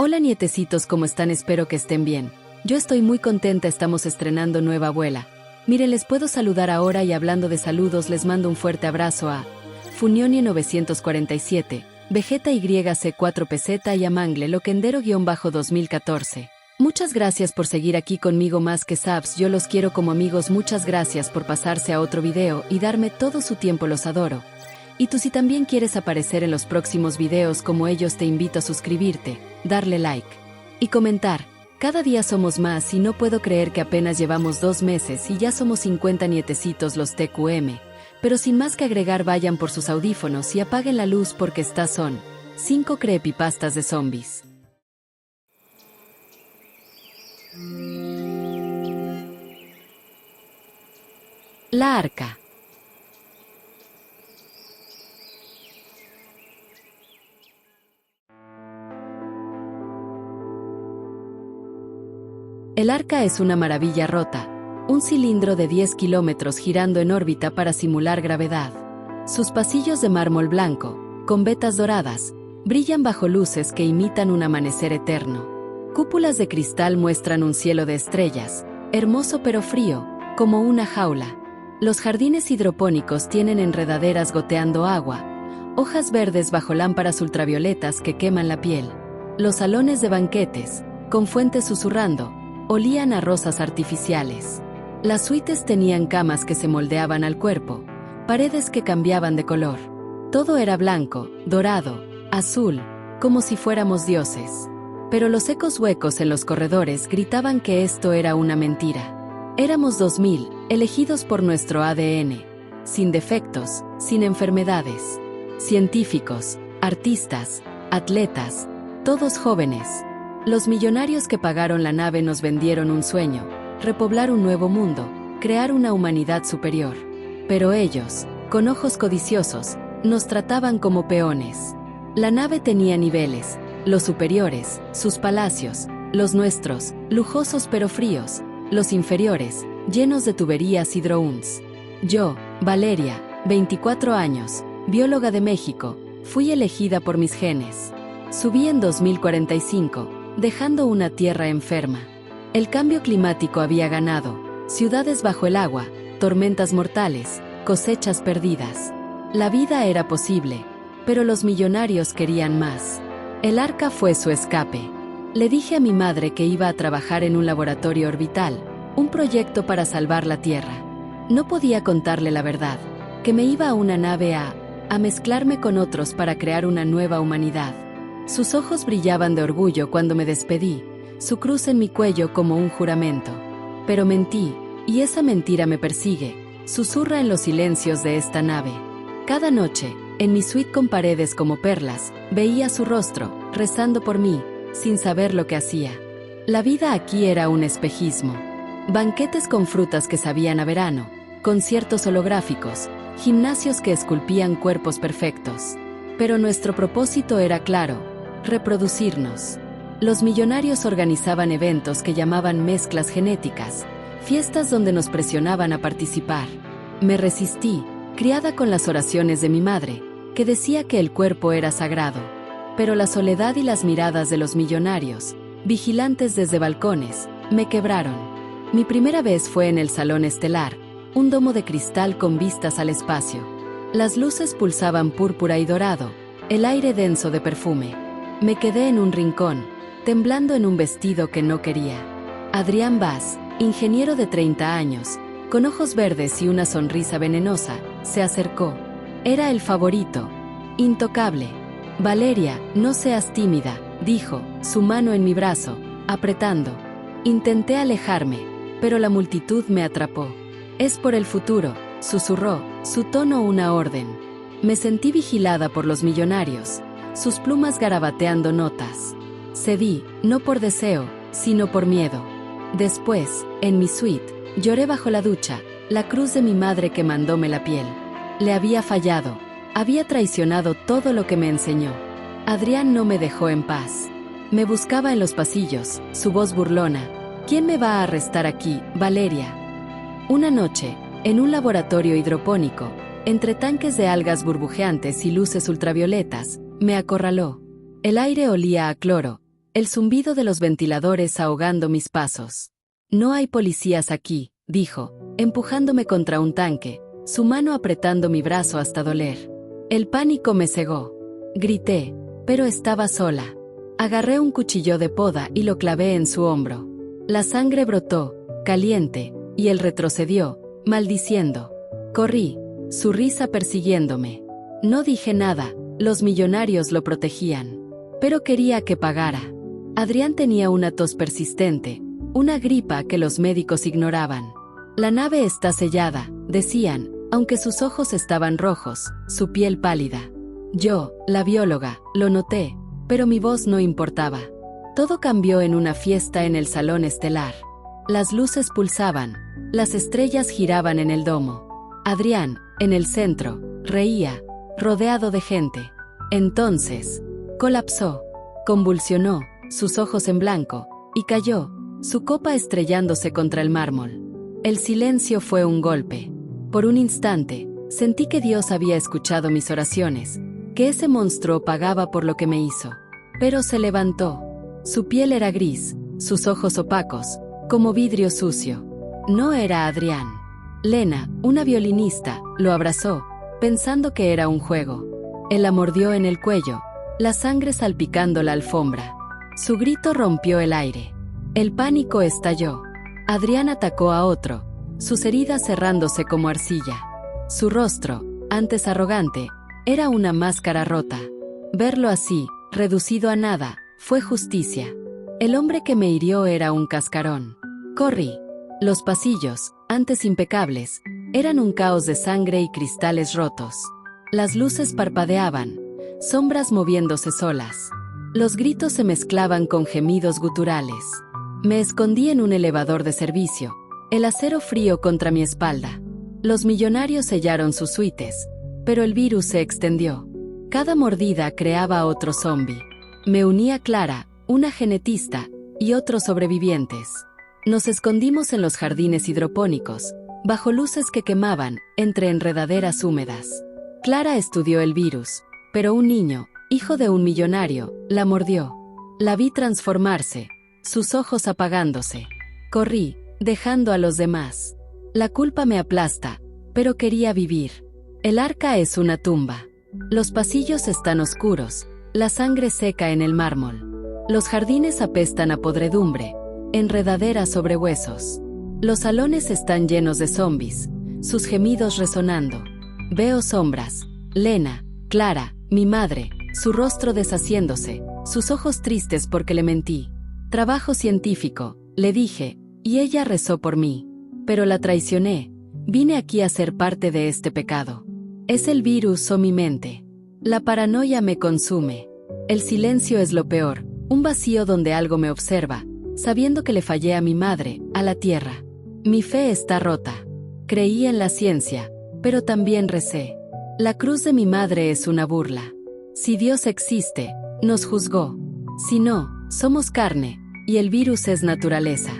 Hola nietecitos, ¿cómo están? Espero que estén bien. Yo estoy muy contenta, estamos estrenando nueva abuela. Miren, les puedo saludar ahora y hablando de saludos les mando un fuerte abrazo a Funioni 947, Vegeta YC4PZ y a Mangle Loquendero-2014. Muchas gracias por seguir aquí conmigo más que subs, yo los quiero como amigos, muchas gracias por pasarse a otro video y darme todo su tiempo, los adoro. Y tú si también quieres aparecer en los próximos videos como ellos te invito a suscribirte, darle like y comentar. Cada día somos más y no puedo creer que apenas llevamos 2 meses y ya somos 50 nietecitos los TQM. Pero sin más que agregar, vayan por sus audífonos y apaguen la luz porque estas son 5 creepypastas de zombies. La Arca. El Arca es una maravilla rota, un cilindro de 10 kilómetros girando en órbita para simular gravedad. Sus pasillos de mármol blanco, con vetas doradas, brillan bajo luces que imitan un amanecer eterno. Cúpulas de cristal muestran un cielo de estrellas, hermoso pero frío, como una jaula. Los jardines hidropónicos tienen enredaderas goteando agua, hojas verdes bajo lámparas ultravioletas que queman la piel. Los salones de banquetes, con fuentes susurrando, olían a rosas artificiales. Las suites tenían camas que se moldeaban al cuerpo, paredes que cambiaban de color. Todo era blanco, dorado, azul, como si fuéramos dioses. Pero los ecos huecos en los corredores gritaban que esto era una mentira. Éramos 2000, elegidos por nuestro ADN, sin defectos, sin enfermedades. Científicos, artistas, atletas, todos jóvenes. Los millonarios que pagaron la nave nos vendieron un sueño, repoblar un nuevo mundo, crear una humanidad superior. Pero ellos, con ojos codiciosos, nos trataban como peones. La nave tenía niveles, los superiores, sus palacios, los nuestros, lujosos pero fríos, los inferiores, llenos de tuberías y drones. Yo, Valeria, 24 años, bióloga de México, fui elegida por mis genes. Subí en 2045. Dejando una tierra enferma. El cambio climático había ganado, ciudades bajo el agua, tormentas mortales, cosechas perdidas. La vida era posible, pero los millonarios querían más. El Arca fue su escape. Le dije a mi madre que iba a trabajar en un laboratorio orbital, un proyecto para salvar la Tierra. No podía contarle la verdad, que me iba a una nave a mezclarme con otros para crear una nueva humanidad. Sus ojos brillaban de orgullo cuando me despedí, su cruz en mi cuello como un juramento. Pero mentí, y esa mentira me persigue, susurra en los silencios de esta nave. Cada noche, en mi suite con paredes como perlas, veía su rostro, rezando por mí, sin saber lo que hacía. La vida aquí era un espejismo. Banquetes con frutas que sabían a verano, conciertos holográficos, gimnasios que esculpían cuerpos perfectos. Pero nuestro propósito era claro: reproducirnos. Los millonarios organizaban eventos que llamaban mezclas genéticas, fiestas donde nos presionaban a participar. Me resistí, criada con las oraciones de mi madre, que decía que el cuerpo era sagrado. Pero la soledad y las miradas de los millonarios, vigilantes desde balcones, me quebraron. Mi primera vez fue en el Salón Estelar, un domo de cristal con vistas al espacio. Las luces pulsaban púrpura y dorado, el aire denso de perfume. Me quedé en un rincón, temblando en un vestido que no quería. Adrián Vaz, ingeniero de 30 años, con ojos verdes y una sonrisa venenosa, se acercó. Era el favorito. Intocable. Valeria, no seas tímida, dijo, su mano en mi brazo, apretando. Intenté alejarme, pero la multitud me atrapó. Es por el futuro, susurró, su tono una orden. Me sentí vigilada por los millonarios, sus plumas garabateando notas. Cedí, no por deseo, sino por miedo. Después, en mi suite, lloré bajo la ducha, la cruz de mi madre que mandóme la piel. Le había fallado, había traicionado todo lo que me enseñó. Adrián no me dejó en paz. Me buscaba en los pasillos, su voz burlona. ¿Quién me va a arrestar aquí, Valeria? Una noche, en un laboratorio hidropónico, entre tanques de algas burbujeantes y luces ultravioletas, me acorraló. El aire olía a cloro, el zumbido de los ventiladores ahogando mis pasos. No hay policías aquí, dijo, empujándome contra un tanque, su mano apretando mi brazo hasta doler. El pánico me cegó. Grité, pero estaba sola. Agarré un cuchillo de poda y lo clavé en su hombro. La sangre brotó, caliente, y él retrocedió, maldiciendo. Corrí, su risa persiguiéndome. No dije nada, los millonarios lo protegían. Pero quería que pagara. Adrián tenía una tos persistente, una gripa que los médicos ignoraban. La nave está sellada, decían, aunque sus ojos estaban rojos, su piel pálida. Yo, la bióloga, lo noté, pero mi voz no importaba. Todo cambió en una fiesta en el salón estelar. Las luces pulsaban, las estrellas giraban en el domo. Adrián, en el centro, reía, rodeado de gente. Entonces, colapsó, convulsionó, sus ojos en blanco, y cayó, su copa estrellándose contra el mármol. El silencio fue un golpe. Por un instante, sentí que Dios había escuchado mis oraciones, que ese monstruo pagaba por lo que me hizo. Pero se levantó. Su piel era gris, sus ojos opacos, como vidrio sucio. No era Adrián. Lena, una violinista, lo abrazó, pensando que era un juego. Él la mordió en el cuello, la sangre salpicando la alfombra. Su grito rompió el aire. El pánico estalló. Adrián atacó a otro, sus heridas cerrándose como arcilla. Su rostro, antes arrogante, era una máscara rota. Verlo así, reducido a nada, fue justicia. El hombre que me hirió era un cascarón. Corrí. Los pasillos, antes impecables, eran un caos de sangre y cristales rotos. Las luces parpadeaban, sombras moviéndose solas. Los gritos se mezclaban con gemidos guturales. Me escondí en un elevador de servicio, el acero frío contra mi espalda. Los millonarios sellaron sus suites, pero el virus se extendió. Cada mordida creaba otro zombi. Me uní a Clara, una genetista, y otros sobrevivientes. Nos escondimos en los jardines hidropónicos, bajo luces que quemaban, entre enredaderas húmedas. Clara estudió el virus, pero un niño, hijo de un millonario, la mordió. La vi transformarse, sus ojos apagándose. Corrí, dejando a los demás. La culpa me aplasta, pero quería vivir. El arca es una tumba. Los pasillos están oscuros, la sangre seca en el mármol. Los jardines apestan a podredumbre, enredaderas sobre huesos. Los salones están llenos de zombis, sus gemidos resonando. Veo sombras. Lena, Clara, mi madre, su rostro deshaciéndose, sus ojos tristes porque le mentí. Trabajo científico, le dije, y ella rezó por mí. Pero la traicioné. Vine aquí a ser parte de este pecado. Es el virus o mi mente. La paranoia me consume. El silencio es lo peor, un vacío donde algo me observa, sabiendo que le fallé a mi madre, a la tierra. Mi fe está rota. Creí en la ciencia, pero también recé. La cruz de mi madre es una burla. Si Dios existe, nos juzgó. Si no, somos carne, y el virus es naturaleza.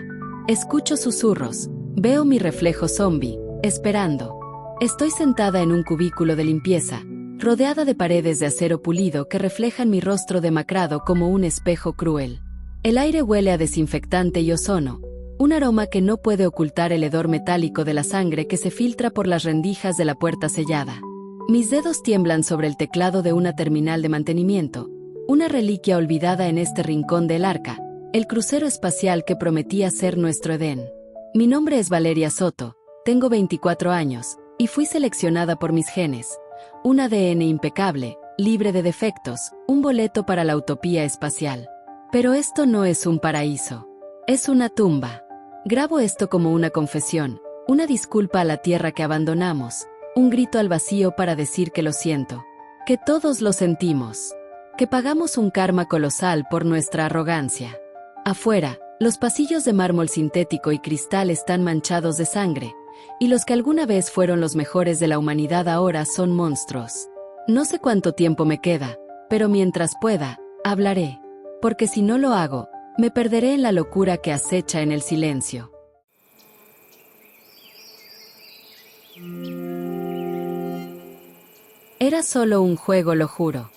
Escucho susurros, veo mi reflejo zombie, esperando. Estoy sentada en un cubículo de limpieza, rodeada de paredes de acero pulido que reflejan mi rostro demacrado como un espejo cruel. El aire huele a desinfectante y ozono, un aroma que no puede ocultar el hedor metálico de la sangre que se filtra por las rendijas de la puerta sellada. Mis dedos tiemblan sobre el teclado de una terminal de mantenimiento, una reliquia olvidada en este rincón del arca, el crucero espacial que prometía ser nuestro Edén. Mi nombre es Valeria Soto, tengo 24 años, y fui seleccionada por mis genes. Un ADN impecable, libre de defectos, un boleto para la utopía espacial. Pero esto no es un paraíso. Es una tumba. Grabo esto como una confesión, una disculpa a la tierra que abandonamos, un grito al vacío para decir que lo siento. Que todos lo sentimos. Que pagamos un karma colosal por nuestra arrogancia. Afuera, los pasillos de mármol sintético y cristal están manchados de sangre, y los que alguna vez fueron los mejores de la humanidad ahora son monstruos. No sé cuánto tiempo me queda, pero mientras pueda, hablaré. Porque si no lo hago, me perderé en la locura que acecha en el silencio. Era solo un juego, lo juro.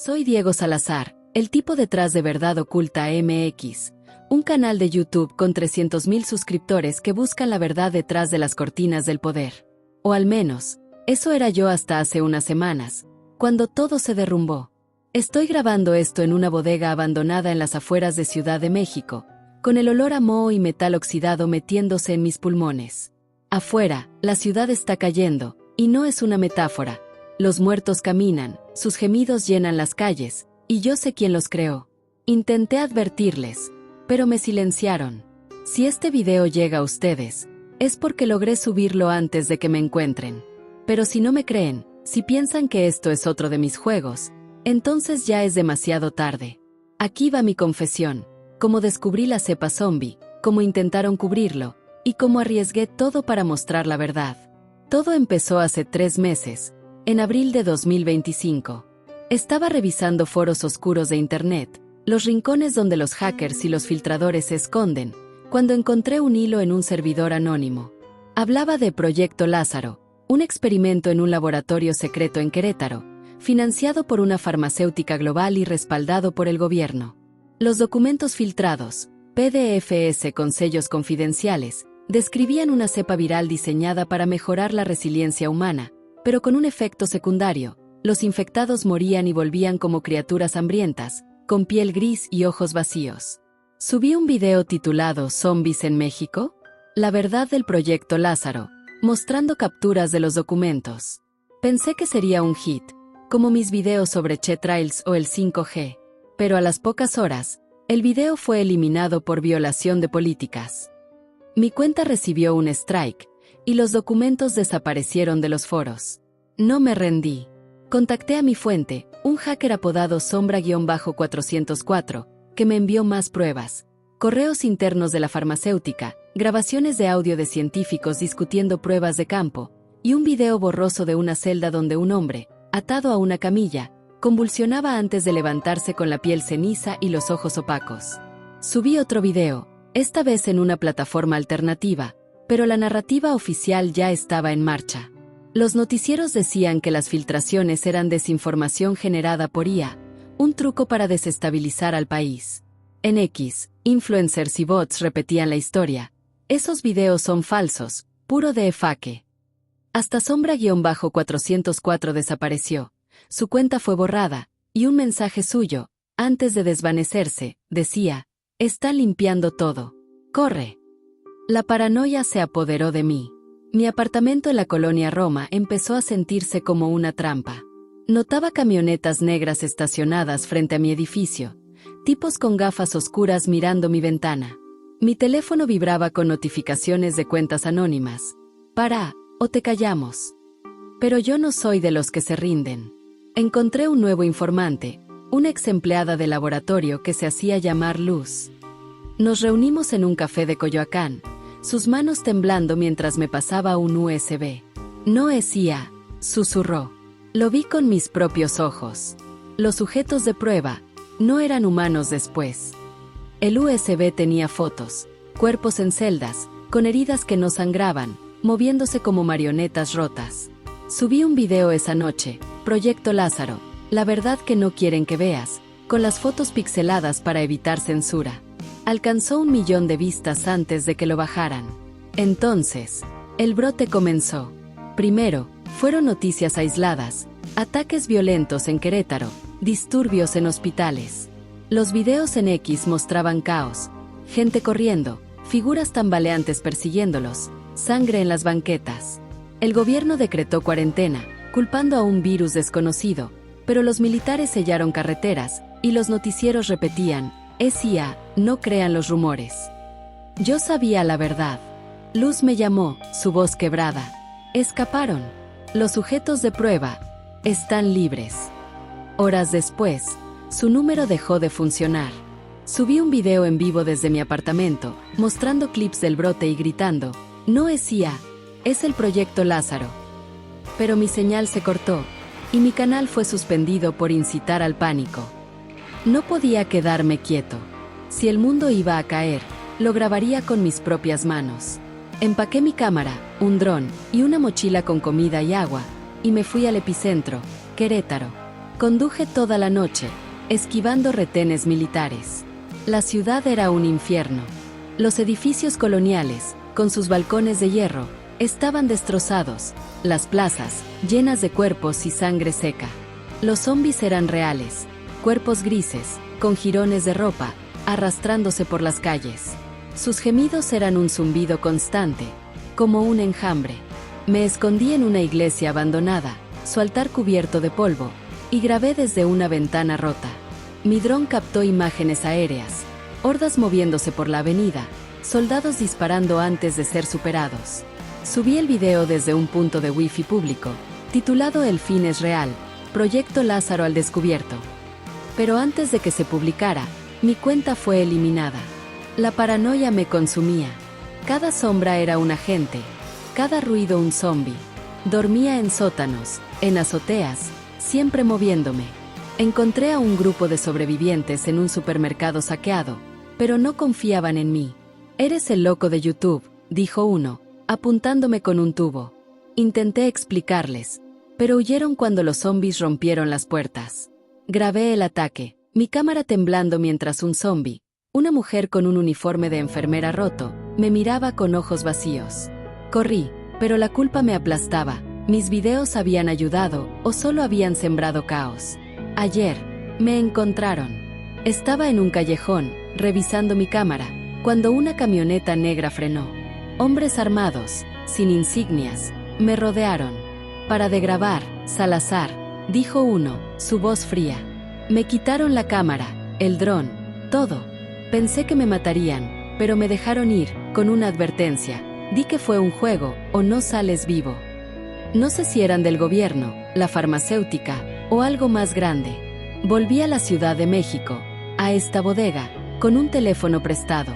Soy Diego Salazar, el tipo detrás de Verdad Oculta MX, un canal de YouTube con 300,000 suscriptores que buscan la verdad detrás de las cortinas del poder. O al menos, eso era yo hasta hace unas semanas, cuando todo se derrumbó. Estoy grabando esto en una bodega abandonada en las afueras de Ciudad de México, con el olor a moho y metal oxidado metiéndose en mis pulmones. Afuera, la ciudad está cayendo, y no es una metáfora. Los muertos caminan, sus gemidos llenan las calles, y yo sé quién los creó. Intenté advertirles, pero me silenciaron. Si este video llega a ustedes, es porque logré subirlo antes de que me encuentren. Pero si no me creen, si piensan que esto es otro de mis juegos, entonces ya es demasiado tarde. Aquí va mi confesión, cómo descubrí la cepa zombie, cómo intentaron cubrirlo, y cómo arriesgué todo para mostrar la verdad. Todo empezó hace 3 meses, en abril de 2025. Estaba revisando foros oscuros de Internet, los rincones donde los hackers y los filtradores se esconden, cuando encontré un hilo en un servidor anónimo. Hablaba de Proyecto Lázaro, un experimento en un laboratorio secreto en Querétaro, financiado por una farmacéutica global y respaldado por el gobierno. Los documentos filtrados, PDFs con sellos confidenciales, describían una cepa viral diseñada para mejorar la resiliencia humana, pero con un efecto secundario: los infectados morían y volvían como criaturas hambrientas, con piel gris y ojos vacíos. Subí un video titulado ¿Zombies en México? La verdad del Proyecto Lázaro, mostrando capturas de los documentos. Pensé que sería un hit, como mis videos sobre chemtrails o el 5G, pero a las pocas horas, el video fue eliminado por violación de políticas. Mi cuenta recibió un strike, y los documentos desaparecieron de los foros. No me rendí. Contacté a mi fuente, un hacker apodado Sombra-404, que me envió más pruebas, correos internos de la farmacéutica, grabaciones de audio de científicos discutiendo pruebas de campo, y un video borroso de una celda donde un hombre, atado a una camilla, convulsionaba antes de levantarse con la piel ceniza y los ojos opacos. Subí otro video, esta vez en una plataforma alternativa, pero la narrativa oficial ya estaba en marcha. Los noticieros decían que las filtraciones eran desinformación generada por IA, un truco para desestabilizar al país. En X, influencers y bots repetían la historia. Esos videos son falsos, puro de fake. Hasta Sombra-404 desapareció, su cuenta fue borrada, y un mensaje suyo, antes de desvanecerse, decía: «Está limpiando todo. ¡Corre!». La paranoia se apoderó de mí. Mi apartamento en la colonia Roma empezó a sentirse como una trampa. Notaba camionetas negras estacionadas frente a mi edificio, tipos con gafas oscuras mirando mi ventana. Mi teléfono vibraba con notificaciones de cuentas anónimas. «Para, o te callamos». Pero yo no soy de los que se rinden. Encontré un nuevo informante, una ex empleada de laboratorio que se hacía llamar Luz. Nos reunimos en un café de Coyoacán, sus manos temblando mientras me pasaba un USB. «No es IA», susurró. Lo vi con mis propios ojos. Los sujetos de prueba no eran humanos después. El USB tenía fotos, cuerpos en celdas, con heridas que no sangraban, moviéndose como marionetas rotas. Subí un video esa noche, Proyecto Lázaro, la verdad que no quieren que veas, con las fotos pixeladas para evitar censura. Alcanzó 1 millón de vistas antes de que lo bajaran. Entonces, el brote comenzó. Primero, fueron noticias aisladas, ataques violentos en Querétaro, disturbios en hospitales. Los videos en X mostraban caos, gente corriendo, figuras tambaleantes persiguiéndolos, sangre en las banquetas. El gobierno decretó cuarentena, culpando a un virus desconocido, pero los militares sellaron carreteras, y los noticieros repetían: «Es IA, no crean los rumores». Yo sabía la verdad. Luz me llamó, su voz quebrada. «Escaparon. Los sujetos de prueba están libres». Horas después, su número dejó de funcionar. Subí un video en vivo desde mi apartamento, mostrando clips del brote y gritando: «No es IA, es el Proyecto Lázaro». Pero mi señal se cortó, y mi canal fue suspendido por incitar al pánico. No podía quedarme quieto. Si el mundo iba a caer, lo grabaría con mis propias manos. Empaqué mi cámara, un dron y una mochila con comida y agua, y me fui al epicentro, Querétaro. Conduje toda la noche, esquivando retenes militares. La ciudad era un infierno. Los edificios coloniales, con sus balcones de hierro, estaban destrozados, las plazas, llenas de cuerpos y sangre seca. Los zombis eran reales, cuerpos grises, con jirones de ropa, arrastrándose por las calles. Sus gemidos eran un zumbido constante, como un enjambre. Me escondí en una iglesia abandonada, su altar cubierto de polvo, y grabé desde una ventana rota. Mi dron captó imágenes aéreas, hordas moviéndose por la avenida, soldados disparando antes de ser superados. Subí el video desde un punto de wifi público, titulado El fin es real, Proyecto Lázaro al descubierto. Pero antes de que se publicara, mi cuenta fue eliminada. La paranoia me consumía. Cada sombra era un agente, cada ruido un zombi. Dormía en sótanos, en azoteas, siempre moviéndome. Encontré a un grupo de sobrevivientes en un supermercado saqueado, pero no confiaban en mí. «Eres el loco de YouTube», dijo uno, apuntándome con un tubo. Intenté explicarles, pero huyeron cuando los zombis rompieron las puertas. Grabé el ataque, mi cámara temblando mientras un zombi, una mujer con un uniforme de enfermera roto, me miraba con ojos vacíos. Corrí, pero la culpa me aplastaba. Mis videos habían ayudado o solo habían sembrado caos. Ayer, me encontraron. Estaba en un callejón, revisando mi cámara, cuando una camioneta negra frenó. Hombres armados, sin insignias, me rodearon. «Para de grabar, Salazar», dijo uno, su voz fría. Me quitaron la cámara, el dron, todo. Pensé que me matarían, pero me dejaron ir, con una advertencia. Di que fue un juego, o no sales vivo. No sé si eran del gobierno, la farmacéutica, o algo más grande. Volví a la Ciudad de México, a esta bodega, con un teléfono prestado.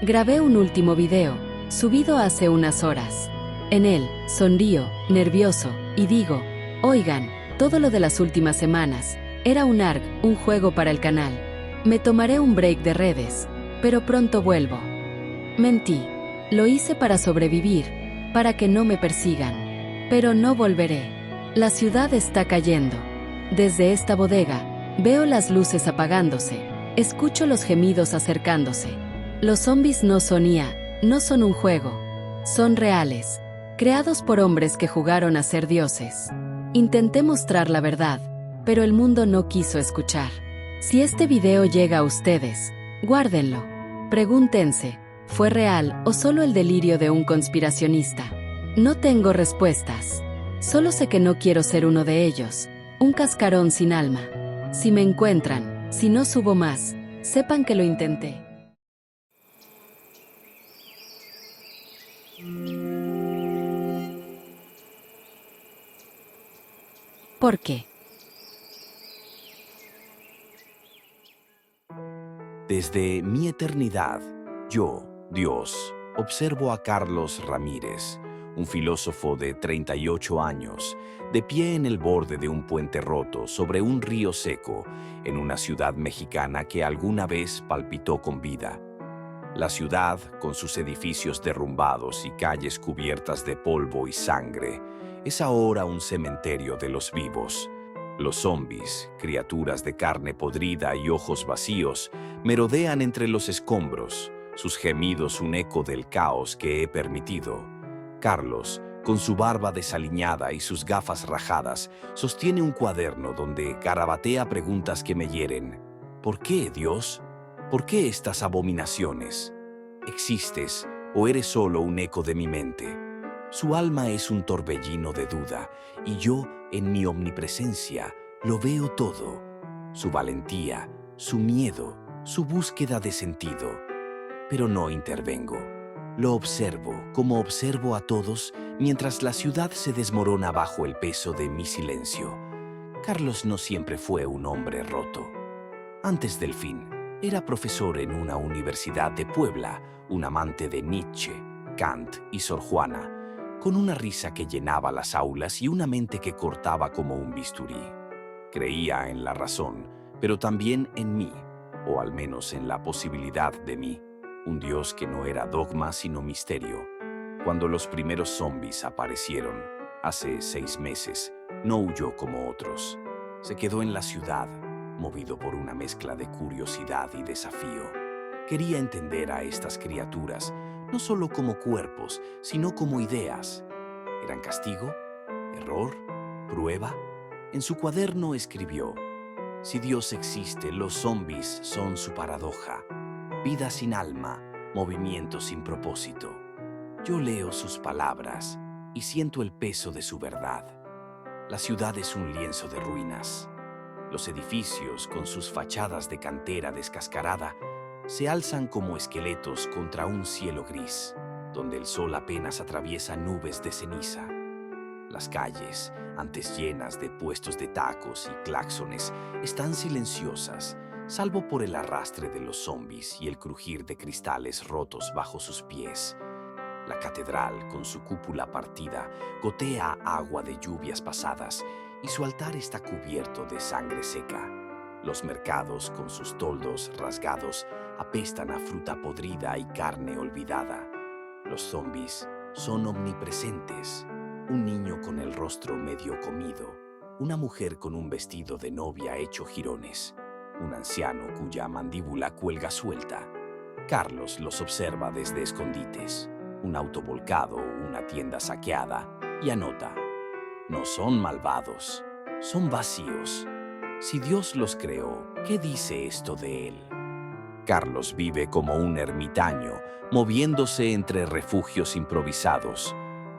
Grabé un último video, subido hace unas horas. En él, sonrío, nervioso, y digo, oigan, todo lo de las últimas semanas, era un ARG, un juego para el canal. Me tomaré un break de redes, pero pronto vuelvo. Mentí. Lo hice para sobrevivir, para que no me persigan. Pero no volveré. La ciudad está cayendo. Desde esta bodega, veo las luces apagándose, escucho los gemidos acercándose. Los zombies no son IA, no son un juego. Son reales, creados por hombres que jugaron a ser dioses. Intenté mostrar la verdad, pero el mundo no quiso escuchar. Si este video llega a ustedes, guárdenlo. Pregúntense, ¿fue real o solo el delirio de un conspiracionista? No tengo respuestas. Solo sé que no quiero ser uno de ellos, un cascarón sin alma. Si me encuentran, si no subo más, sepan que lo intenté. ¿Por qué? Desde mi eternidad, yo, Dios, observo a Carlos Ramírez, un filósofo de 38 años, de pie en el borde de un puente roto sobre un río seco, en una ciudad mexicana que alguna vez palpitó con vida. La ciudad, con sus edificios derrumbados y calles cubiertas de polvo y sangre, es ahora un cementerio de los vivos. Los zombis, criaturas de carne podrida y ojos vacíos, merodean entre los escombros, sus gemidos un eco del caos que he permitido. Carlos, con su barba desaliñada y sus gafas rajadas, sostiene un cuaderno donde garabatea preguntas que me hieren. ¿Por qué, Dios? ¿Por qué estas abominaciones? ¿Existes o eres solo un eco de mi mente? Su alma es un torbellino de duda, y yo, en mi omnipresencia, lo veo todo. Su valentía, su miedo, su búsqueda de sentido. Pero no intervengo. Lo observo, como observo a todos, mientras la ciudad se desmorona bajo el peso de mi silencio. Carlos no siempre fue un hombre roto. Antes del fin, era profesor en una universidad de Puebla, un amante de Nietzsche, Kant y Sor Juana, con una risa que llenaba las aulas y una mente que cortaba como un bisturí. Creía en la razón, pero también en mí, o al menos en la posibilidad de mí, un Dios que no era dogma sino misterio. Cuando los primeros zombies aparecieron, hace 6 meses, no huyó como otros. Se quedó en la ciudad, movido por una mezcla de curiosidad y desafío. Quería entender a estas criaturas, no solo como cuerpos, sino como ideas. ¿Eran castigo? ¿Error? ¿Prueba? En su cuaderno escribió: si Dios existe, los zombies son su paradoja. Vida sin alma, movimiento sin propósito. Yo leo sus palabras y siento el peso de su verdad. La ciudad es un lienzo de ruinas. Los edificios, con sus fachadas de cantera descascarada, se alzan como esqueletos contra un cielo gris, donde el sol apenas atraviesa nubes de ceniza. Las calles, antes llenas de puestos de tacos y claxones, están silenciosas, salvo por el arrastre de los zombies y el crujir de cristales rotos bajo sus pies. La catedral, con su cúpula partida, gotea agua de lluvias pasadas y su altar está cubierto de sangre seca. Los mercados, con sus toldos rasgados, apestan a fruta podrida y carne olvidada. Los zombies son omnipresentes. Un niño con el rostro medio comido, una mujer con un vestido de novia hecho jirones, un anciano cuya mandíbula cuelga suelta. Carlos los observa desde escondites, un auto volcado, una tienda saqueada, y anota: no son malvados, son vacíos. Si Dios los creó, ¿qué dice esto de él? Carlos vive como un ermitaño, moviéndose entre refugios improvisados.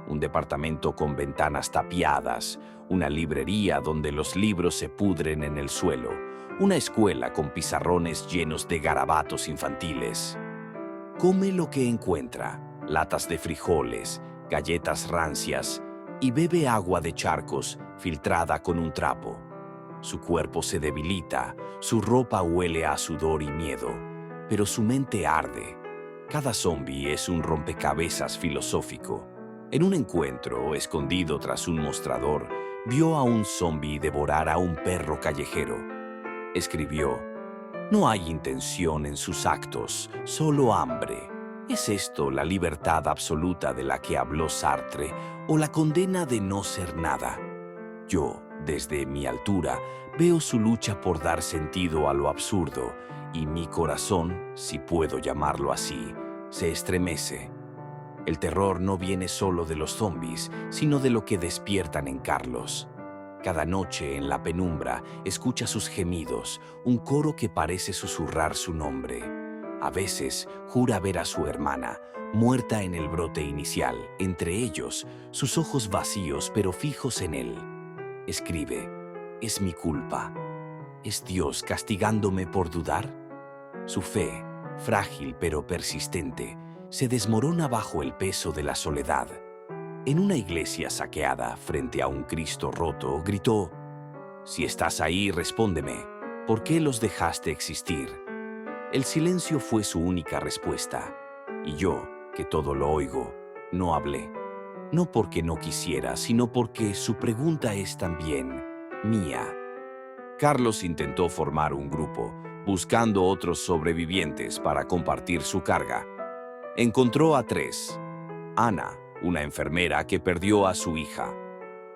Un departamento con ventanas tapiadas, una librería donde los libros se pudren en el suelo, una escuela con pizarrones llenos de garabatos infantiles. Come lo que encuentra: latas de frijoles, galletas rancias, y bebe agua de charcos filtrada con un trapo. Su cuerpo se debilita, su ropa huele a sudor y miedo, pero su mente arde. Cada zombi es un rompecabezas filosófico. En un encuentro, escondido tras un mostrador, vio a un zombi devorar a un perro callejero. Escribió: no hay intención en sus actos, solo hambre. ¿Es esto la libertad absoluta de la que habló Sartre o la condena de no ser nada? Yo, desde mi altura, veo su lucha por dar sentido a lo absurdo y mi corazón, si puedo llamarlo así, se estremece. El terror no viene solo de los zombies, sino de lo que despiertan en Carlos. Cada noche en la penumbra escucha sus gemidos, un coro que parece susurrar su nombre. A veces jura ver a su hermana, muerta en el brote inicial, entre ellos, sus ojos vacíos pero fijos en él. Escribe: es mi culpa. ¿Es Dios castigándome por dudar? Su fe, frágil pero persistente, se desmorona bajo el peso de la soledad. En una iglesia saqueada, frente a un Cristo roto, gritó: si estás ahí, respóndeme, ¿por qué los dejaste existir? El silencio fue su única respuesta, y yo, que todo lo oigo, no hablé. No porque no quisiera, sino porque su pregunta es también mía. Carlos intentó formar un grupo, buscando otros sobrevivientes para compartir su carga. Encontró a 3. Ana, una enfermera que perdió a su hija.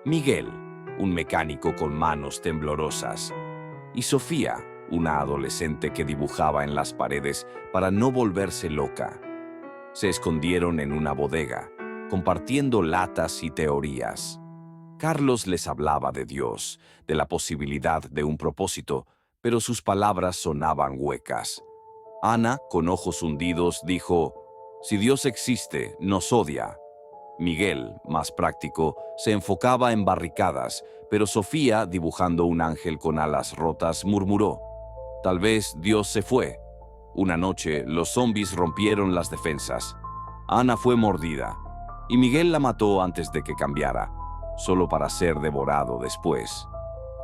Miguel, un mecánico con manos temblorosas. Y Sofía, una adolescente que dibujaba en las paredes para no volverse loca. Se escondieron en una bodega, compartiendo latas y teorías. Carlos les hablaba de Dios, de la posibilidad de un propósito, pero sus palabras sonaban huecas. Ana, con ojos hundidos, dijo: si Dios existe, nos odia. Miguel, más práctico, se enfocaba en barricadas, pero Sofía, dibujando un ángel con alas rotas, murmuró: tal vez Dios se fue. Una noche, los zombies rompieron las defensas. Ana fue mordida, y Miguel la mató antes de que cambiara, solo para ser devorado después.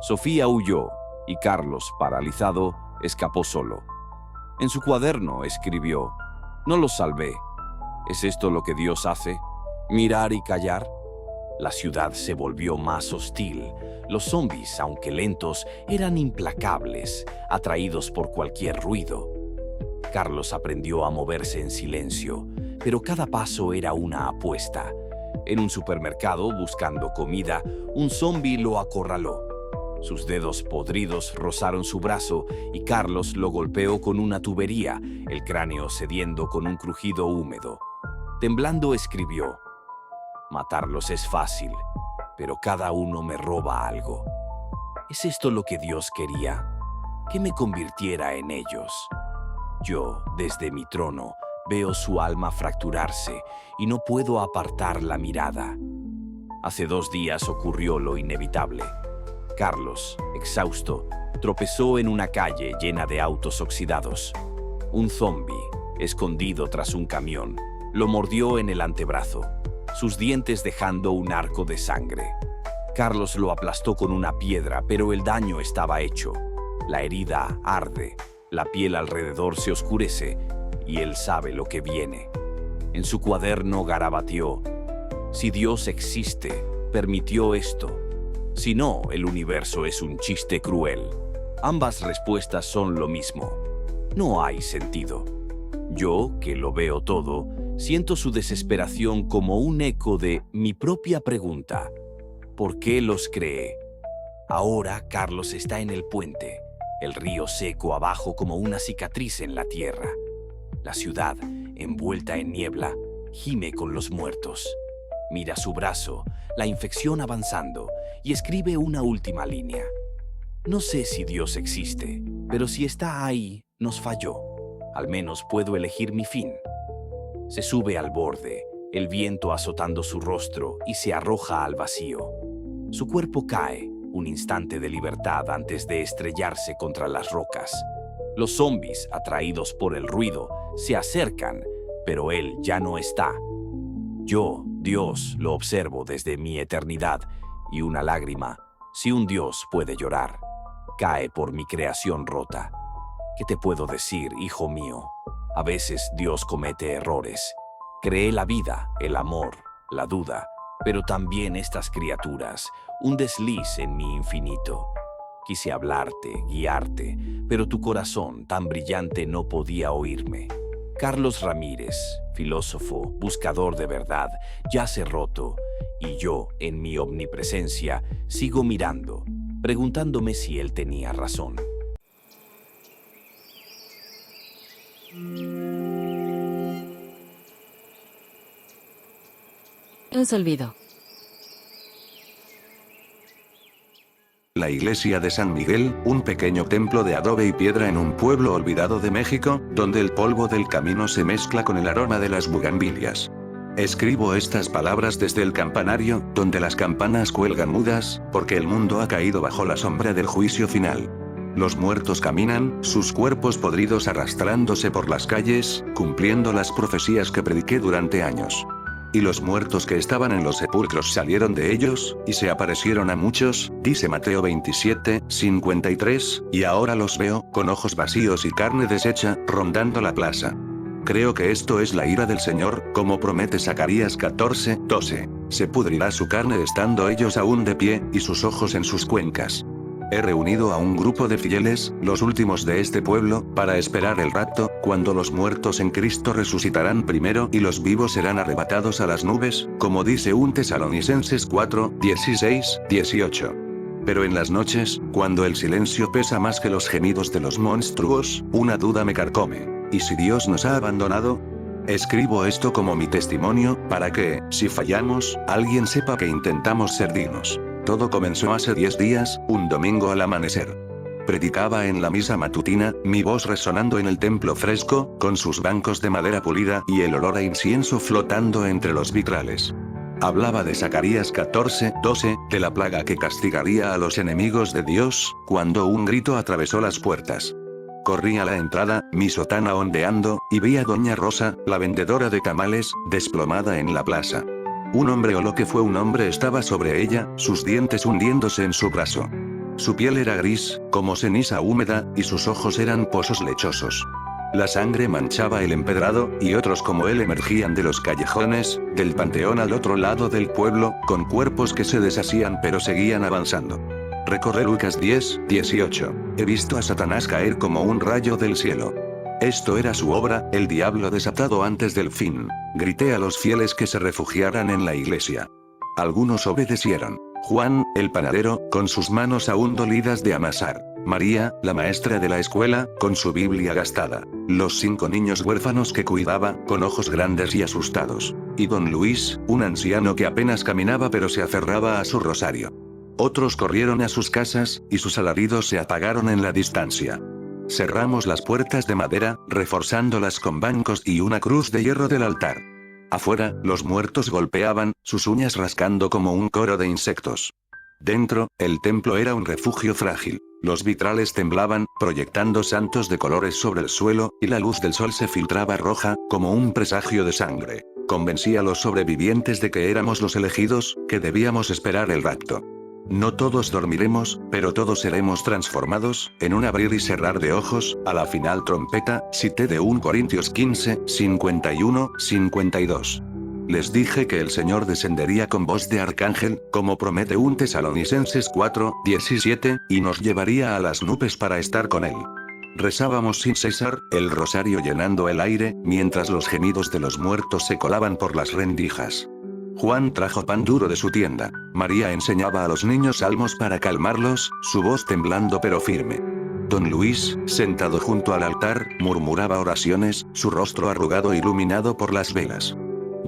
Sofía huyó, y Carlos, paralizado, escapó solo. En su cuaderno escribió: no los salvé. ¿Es esto lo que Dios hace? ¿Mirar y callar? La ciudad se volvió más hostil. Los zombies, aunque lentos, eran implacables, atraídos por cualquier ruido. Carlos aprendió a moverse en silencio, pero cada paso era una apuesta. En un supermercado, buscando comida, un zombi lo acorraló. Sus dedos podridos rozaron su brazo y Carlos lo golpeó con una tubería, el cráneo cediendo con un crujido húmedo. Temblando escribió: «Matarlos es fácil, pero cada uno me roba algo. ¿Es esto lo que Dios quería? Que me convirtiera en ellos. Yo, desde mi trono, veo su alma fracturarse y no puedo apartar la mirada». Hace 2 días ocurrió lo inevitable. Carlos, exhausto, tropezó en una calle llena de autos oxidados. Un zombi, escondido tras un camión, lo mordió en el antebrazo, sus dientes dejando un arco de sangre. Carlos lo aplastó con una piedra, pero el daño estaba hecho. La herida arde, la piel alrededor se oscurece y él sabe lo que viene. En su cuaderno garabateó: «Si Dios existe, permitió esto. Si no, el universo es un chiste cruel. Ambas respuestas son lo mismo. No hay sentido». Yo, que lo veo todo, siento su desesperación como un eco de mi propia pregunta: ¿por qué los creé? Ahora Carlos está en el puente, el río seco abajo como una cicatriz en la tierra. La ciudad, envuelta en niebla, gime con los muertos. Mira su brazo, la infección avanzando, y escribe una última línea. «No sé si Dios existe, pero si está ahí, nos falló. Al menos puedo elegir mi fin». Se sube al borde, el viento azotando su rostro, y se arroja al vacío. Su cuerpo cae, un instante de libertad antes de estrellarse contra las rocas. Los zombis, atraídos por el ruido, se acercan, pero él ya no está. Yo, Dios, lo observo desde mi eternidad, y una lágrima, si un Dios puede llorar, cae por mi creación rota. ¿Qué te puedo decir, hijo mío? A veces Dios comete errores. Creé la vida, el amor, la duda, pero también estas criaturas, un desliz en mi infinito. Quise hablarte, guiarte, pero tu corazón tan brillante no podía oírme. Carlos Ramírez, filósofo, buscador de verdad, yace roto, y yo, en mi omnipresencia, sigo mirando, preguntándome si él tenía razón. Un olvido. La iglesia de San Miguel, un pequeño templo de adobe y piedra en un pueblo olvidado de México, donde el polvo del camino se mezcla con el aroma de las bugambilias. Escribo estas palabras desde el campanario, donde las campanas cuelgan mudas, porque el mundo ha caído bajo la sombra del juicio final. Los muertos caminan, sus cuerpos podridos arrastrándose por las calles, cumpliendo las profecías que prediqué durante años. Y los muertos que estaban en los sepulcros salieron de ellos, y se aparecieron a muchos, dice Mateo 27:53, y ahora los veo, con ojos vacíos y carne deshecha, rondando la plaza. Creo que esto es la ira del Señor, como promete Zacarías 14:12. Se pudrirá su carne estando ellos aún de pie, y sus ojos en sus cuencas. He reunido a un grupo de fieles, los últimos de este pueblo, para esperar el rapto, cuando los muertos en Cristo resucitarán primero y los vivos serán arrebatados a las nubes, como dice 1 Tesalonicenses 4:16-18. Pero en las noches, cuando el silencio pesa más que los gemidos de los monstruos, una duda me carcome. ¿Y si Dios nos ha abandonado? Escribo esto como mi testimonio, para que, si fallamos, alguien sepa que intentamos ser dignos. Todo comenzó hace 10 días, un domingo al amanecer. Predicaba en la misa matutina, mi voz resonando en el templo fresco, con sus bancos de madera pulida y el olor a incienso flotando entre los vitrales. Hablaba de Zacarías 14:12, de la plaga que castigaría a los enemigos de Dios, cuando un grito atravesó las puertas. Corrí a la entrada, mi sotana ondeando, y vi a Doña Rosa, la vendedora de tamales, desplomada en la plaza. Un hombre o lo que fue un hombre estaba sobre ella, sus dientes hundiéndose en su brazo. Su piel era gris, como ceniza húmeda, y sus ojos eran pozos lechosos. La sangre manchaba el empedrado, y otros como él emergían de los callejones, del panteón al otro lado del pueblo, con cuerpos que se deshacían pero seguían avanzando. Recorre Lucas 10:18. He visto a Satanás caer como un rayo del cielo. Esto era su obra, el diablo desatado antes del fin. Grité a los fieles que se refugiaran en la iglesia. Algunos obedecieron. Juan, el panadero, con sus manos aún dolidas de amasar. María, la maestra de la escuela, con su Biblia gastada. Los 5 niños huérfanos que cuidaba, con ojos grandes y asustados. Y don Luis, un anciano que apenas caminaba pero se aferraba a su rosario. Otros corrieron a sus casas, y sus alaridos se apagaron en la distancia. Cerramos las puertas de madera, reforzándolas con bancos y una cruz de hierro del altar. Afuera, los muertos golpeaban, sus uñas rascando como un coro de insectos. Dentro, el templo era un refugio frágil. Los vitrales temblaban, proyectando santos de colores sobre el suelo, y la luz del sol se filtraba roja, como un presagio de sangre. Convencí a los sobrevivientes de que éramos los elegidos, que debíamos esperar el rapto. No todos dormiremos, pero todos seremos transformados, en un abrir y cerrar de ojos, a la final trompeta, cité de 1 Corintios 15, 51, 52. Les dije que el Señor descendería con voz de arcángel, como promete 1 Tesalonicenses 4, 17, y nos llevaría a las nubes para estar con él. Rezábamos sin cesar, el rosario llenando el aire, mientras los gemidos de los muertos se colaban por las rendijas. Juan trajo pan duro de su tienda. María enseñaba a los niños salmos para calmarlos, su voz temblando pero firme. Don Luis, sentado junto al altar, murmuraba oraciones, su rostro arrugado iluminado por las velas.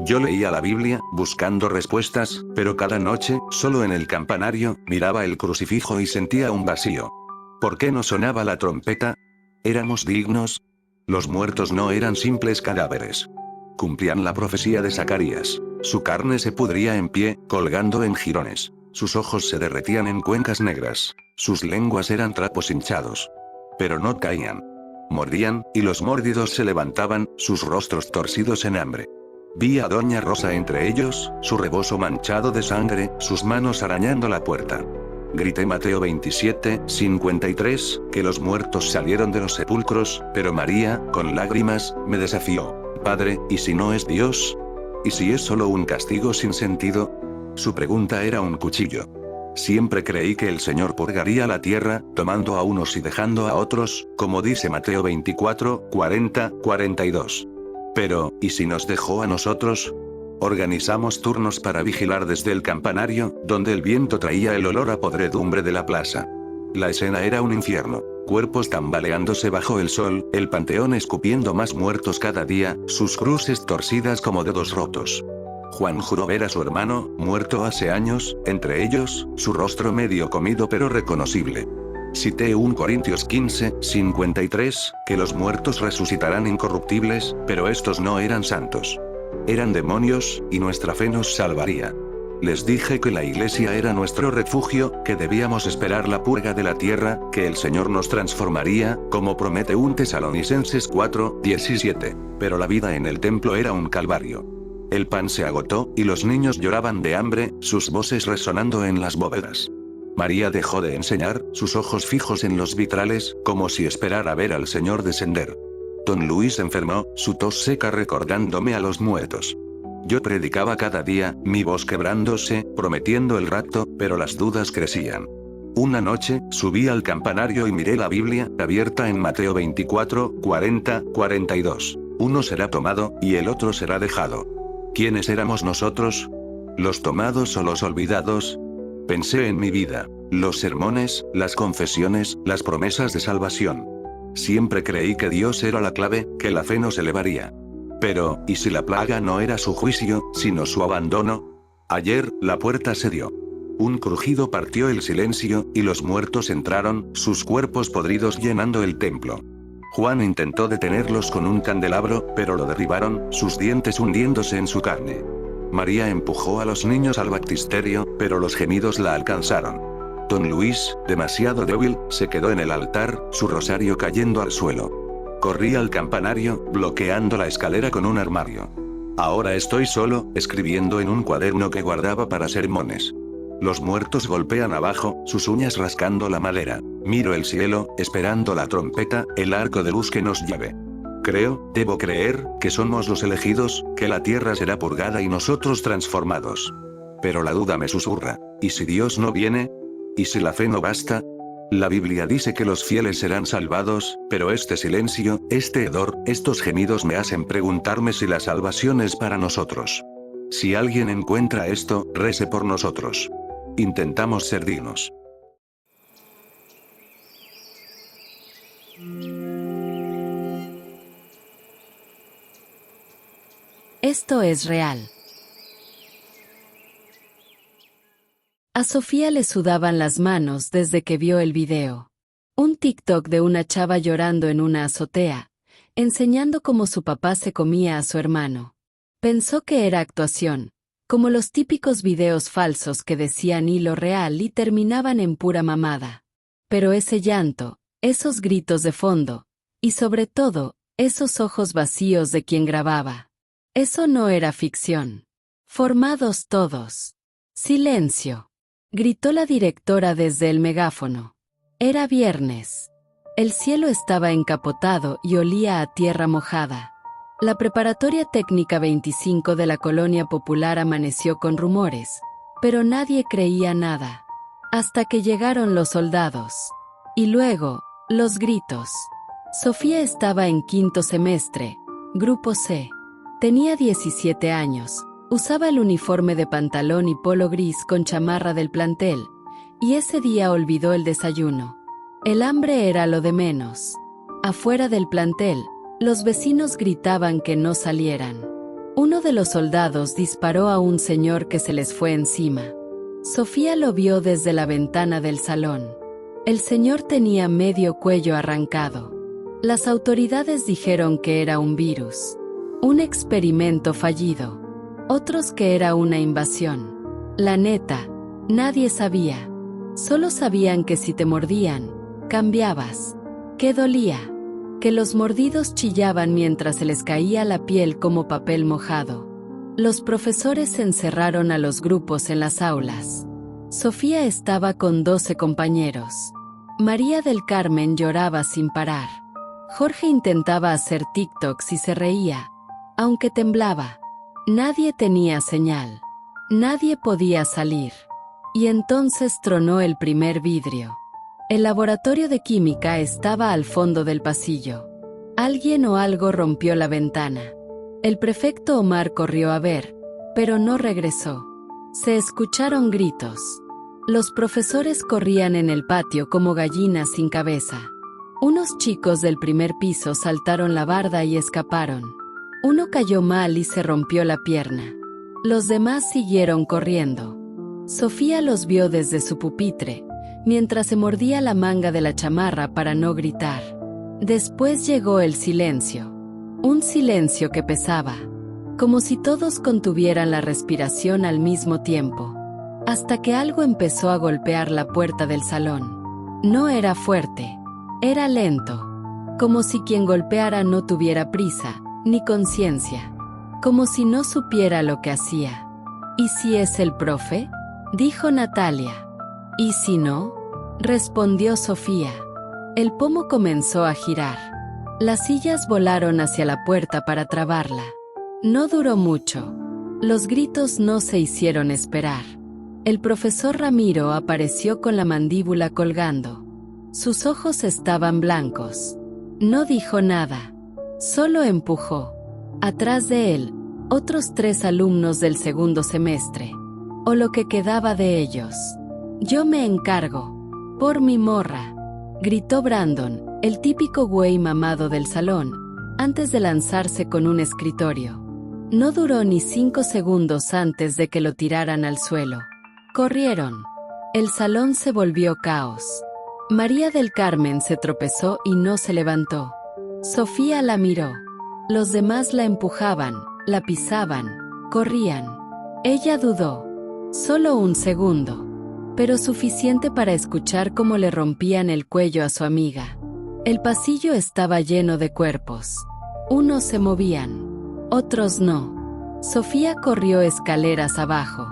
Yo leía la Biblia, buscando respuestas, pero cada noche, solo en el campanario, miraba el crucifijo y sentía un vacío. ¿Por qué no sonaba la trompeta? ¿Éramos dignos? Los muertos no eran simples cadáveres. Cumplían la profecía de Zacarías. Su carne se pudría en pie, colgando en jirones. Sus ojos se derretían en cuencas negras. Sus lenguas eran trapos hinchados. Pero no caían. Mordían, y los mórdidos se levantaban, sus rostros torcidos en hambre. Vi a Doña Rosa entre ellos, su rebozo manchado de sangre, sus manos arañando la puerta. Grité Mateo 27, 53, que los muertos salieron de los sepulcros, pero María, con lágrimas, me desafió. Padre, ¿y si no es Dios? ¿Y si es solo un castigo sin sentido? Su pregunta era un cuchillo. Siempre creí que el Señor purgaría la tierra, tomando a unos y dejando a otros, como dice Mateo 24, 40, 42. Pero, ¿y si nos dejó a nosotros? Organizamos turnos para vigilar desde el campanario, donde el viento traía el olor a podredumbre de la plaza. La escena era un infierno. Cuerpos tambaleándose bajo el sol, el panteón escupiendo más muertos cada día, sus cruces torcidas como dedos rotos. Juan juró ver a su hermano, muerto hace años, entre ellos, su rostro medio comido pero reconocible. Cité 1 Corintios 15, 53, que los muertos resucitarán incorruptibles, pero estos no eran santos. Eran demonios, y nuestra fe nos salvaría. Les dije que la iglesia era nuestro refugio, que debíamos esperar la purga de la tierra, que el Señor nos transformaría, como promete 1 Tesalonicenses 4, 17. Pero la vida en el templo era un calvario. El pan se agotó, y los niños lloraban de hambre, sus voces resonando en las bóvedas. María dejó de enseñar, sus ojos fijos en los vitrales, como si esperara ver al Señor descender. Don Luis enfermó, su tos seca recordándome a los muertos. Yo predicaba cada día, mi voz quebrándose, prometiendo el rapto, pero las dudas crecían. Una noche, subí al campanario y miré la Biblia, abierta en Mateo 24, 40, 42. Uno será tomado, y el otro será dejado. ¿Quiénes éramos nosotros? ¿Los tomados o los olvidados? Pensé en mi vida, los sermones, las confesiones, las promesas de salvación. Siempre creí que Dios era la clave, que la fe nos elevaría. Pero, ¿y si la plaga no era su juicio, sino su abandono? Ayer, la puerta se dio. Un crujido partió el silencio, y los muertos entraron, sus cuerpos podridos llenando el templo. Juan intentó detenerlos con un candelabro, pero lo derribaron, sus dientes hundiéndose en su carne. María empujó a los niños al baptisterio, pero los gemidos la alcanzaron. Don Luis, demasiado débil, se quedó en el altar, su rosario cayendo al suelo. Corrí al campanario, bloqueando la escalera con un armario. Ahora estoy solo, escribiendo en un cuaderno que guardaba para sermones. Los muertos golpean abajo, sus uñas rascando la madera. Miro el cielo, esperando la trompeta, el arco de luz que nos lleve. Debo creer, que somos los elegidos, que la tierra será purgada y nosotros transformados. Pero la duda me susurra. ¿Y si Dios no viene? ¿Y si la fe no basta? La Biblia dice que los fieles serán salvados, pero este silencio, este hedor, estos gemidos me hacen preguntarme si la salvación es para nosotros. Si alguien encuentra esto, rece por nosotros. Intentamos ser dignos. Esto es real. A Sofía le sudaban las manos desde que vio el video. Un TikTok de una chava llorando en una azotea, enseñando cómo su papá se comía a su hermano. Pensó que era actuación, como los típicos videos falsos que decían hilo real y terminaban en pura mamada. Pero ese llanto, esos gritos de fondo, y sobre todo, esos ojos vacíos de quien grababa. Eso no era ficción. Formados todos. Silencio. Gritó la directora desde el megáfono. Era viernes. El cielo estaba encapotado y olía a tierra mojada. La Preparatoria Técnica 25 de la Colonia Popular amaneció con rumores, pero nadie creía nada. Hasta que llegaron los soldados. Y luego, los gritos. Sofía estaba en quinto semestre, Grupo C. Tenía 17 años, usaba el uniforme de pantalón y polo gris con chamarra del plantel, y ese día olvidó el desayuno. El hambre era lo de menos. Afuera del plantel, los vecinos gritaban que no salieran. Uno de los soldados disparó a un señor que se les fue encima. Sofía lo vio desde la ventana del salón. El señor tenía medio cuello arrancado. Las autoridades dijeron que era un virus. Un experimento fallido. Otros que era una invasión. La neta, nadie sabía. Solo sabían que si te mordían, cambiabas. Que dolía. Que los mordidos chillaban mientras se les caía la piel como papel mojado. Los profesores encerraron a los grupos en las aulas. Sofía estaba con 12 compañeros. María del Carmen lloraba sin parar. Jorge intentaba hacer TikToks y se reía, aunque temblaba. Nadie tenía señal. Nadie podía salir. Y entonces tronó el primer vidrio. El laboratorio de química estaba al fondo del pasillo. Alguien o algo rompió la ventana. El prefecto Omar corrió a ver, pero no regresó. Se escucharon gritos. Los profesores corrían en el patio como gallinas sin cabeza. Unos chicos del primer piso saltaron la barda y escaparon. Uno cayó mal y se rompió la pierna. Los demás siguieron corriendo. Sofía los vio desde su pupitre, mientras se mordía la manga de la chamarra para no gritar. Después llegó el silencio. Un silencio que pesaba, como si todos contuvieran la respiración al mismo tiempo. Hasta que algo empezó a golpear la puerta del salón. No era fuerte, era lento. Como si quien golpeara no tuviera prisa, ni conciencia. Como si no supiera lo que hacía. ¿Y si es el profe?, dijo Natalia. ¿Y si no?, respondió Sofía. El pomo comenzó a girar. Las sillas volaron hacia la puerta para trabarla. No duró mucho. Los gritos no se hicieron esperar. El profesor Ramiro apareció con la mandíbula colgando. Sus ojos estaban blancos. No dijo nada. Solo empujó. Atrás de él, otros 3 alumnos del segundo semestre. O lo que quedaba de ellos. Yo me encargo. Por mi morra, gritó Brandon, el típico güey mamado del salón, antes de lanzarse con un escritorio. No duró ni 5 segundos antes de que lo tiraran al suelo. Corrieron. El salón se volvió caos. María del Carmen se tropezó y no se levantó. Sofía la miró. Los demás la empujaban, la pisaban, corrían. Ella dudó. Solo un segundo. Pero suficiente para escuchar cómo le rompían el cuello a su amiga. El pasillo estaba lleno de cuerpos. Unos se movían, otros no. Sofía corrió escaleras abajo.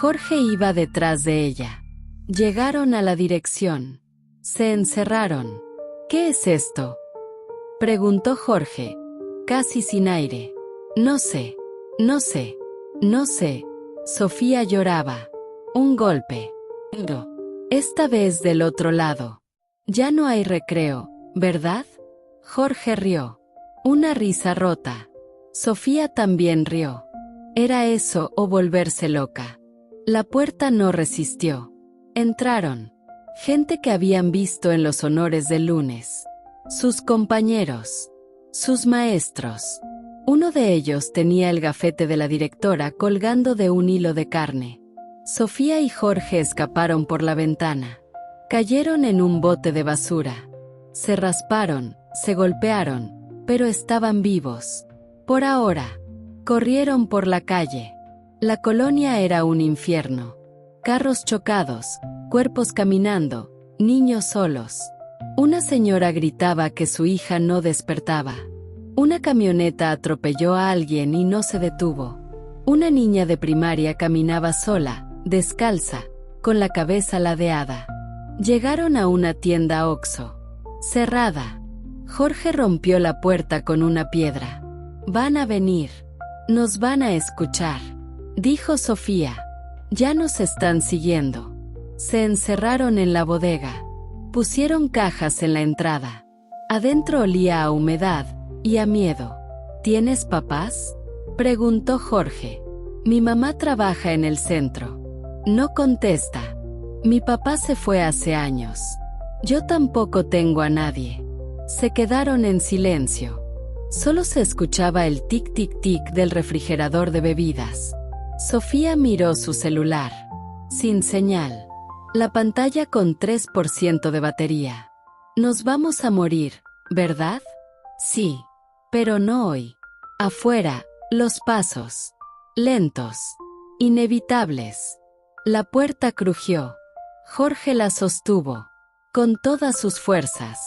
Jorge iba detrás de ella. Llegaron a la dirección. Se encerraron. ¿Qué es esto?, preguntó Jorge, casi sin aire. No sé, no sé, no sé. Sofía lloraba. Un golpe. Esta vez del otro lado. Ya no hay recreo, ¿verdad? Jorge rió. Una risa rota. Sofía también rió. ¿Era eso o volverse loca? La puerta no resistió. Entraron. Gente que habían visto en los honores del lunes. Sus compañeros. Sus maestros. Uno de ellos tenía el gafete de la directora colgando de un hilo de carne. Sofía y Jorge escaparon por la ventana. Cayeron en un bote de basura. Se rasparon, se golpearon, pero estaban vivos. Por ahora. Corrieron por la calle. La colonia era un infierno. Carros chocados, cuerpos caminando, niños solos. Una señora gritaba que su hija no despertaba. Una camioneta atropelló a alguien y no se detuvo. Una niña de primaria caminaba sola, descalza, con la cabeza ladeada. Llegaron a una tienda Oxxo. Cerrada. Jorge rompió la puerta con una piedra. Van a venir. Nos van a escuchar, dijo Sofía. Ya nos están siguiendo. Se encerraron en la bodega. Pusieron cajas en la entrada. Adentro olía a humedad y a miedo. ¿Tienes papás?, preguntó Jorge. Mi mamá trabaja en el centro. No contesta. Mi papá se fue hace años. Yo tampoco tengo a nadie. Se quedaron en silencio. Solo se escuchaba el tic-tic-tic del refrigerador de bebidas. Sofía miró su celular. Sin señal. La pantalla con 3% de batería. Nos vamos a morir, ¿verdad? Sí. Pero no hoy. Afuera, los pasos. Lentos. Inevitables. La puerta crujió. Jorge la sostuvo. Con todas sus fuerzas.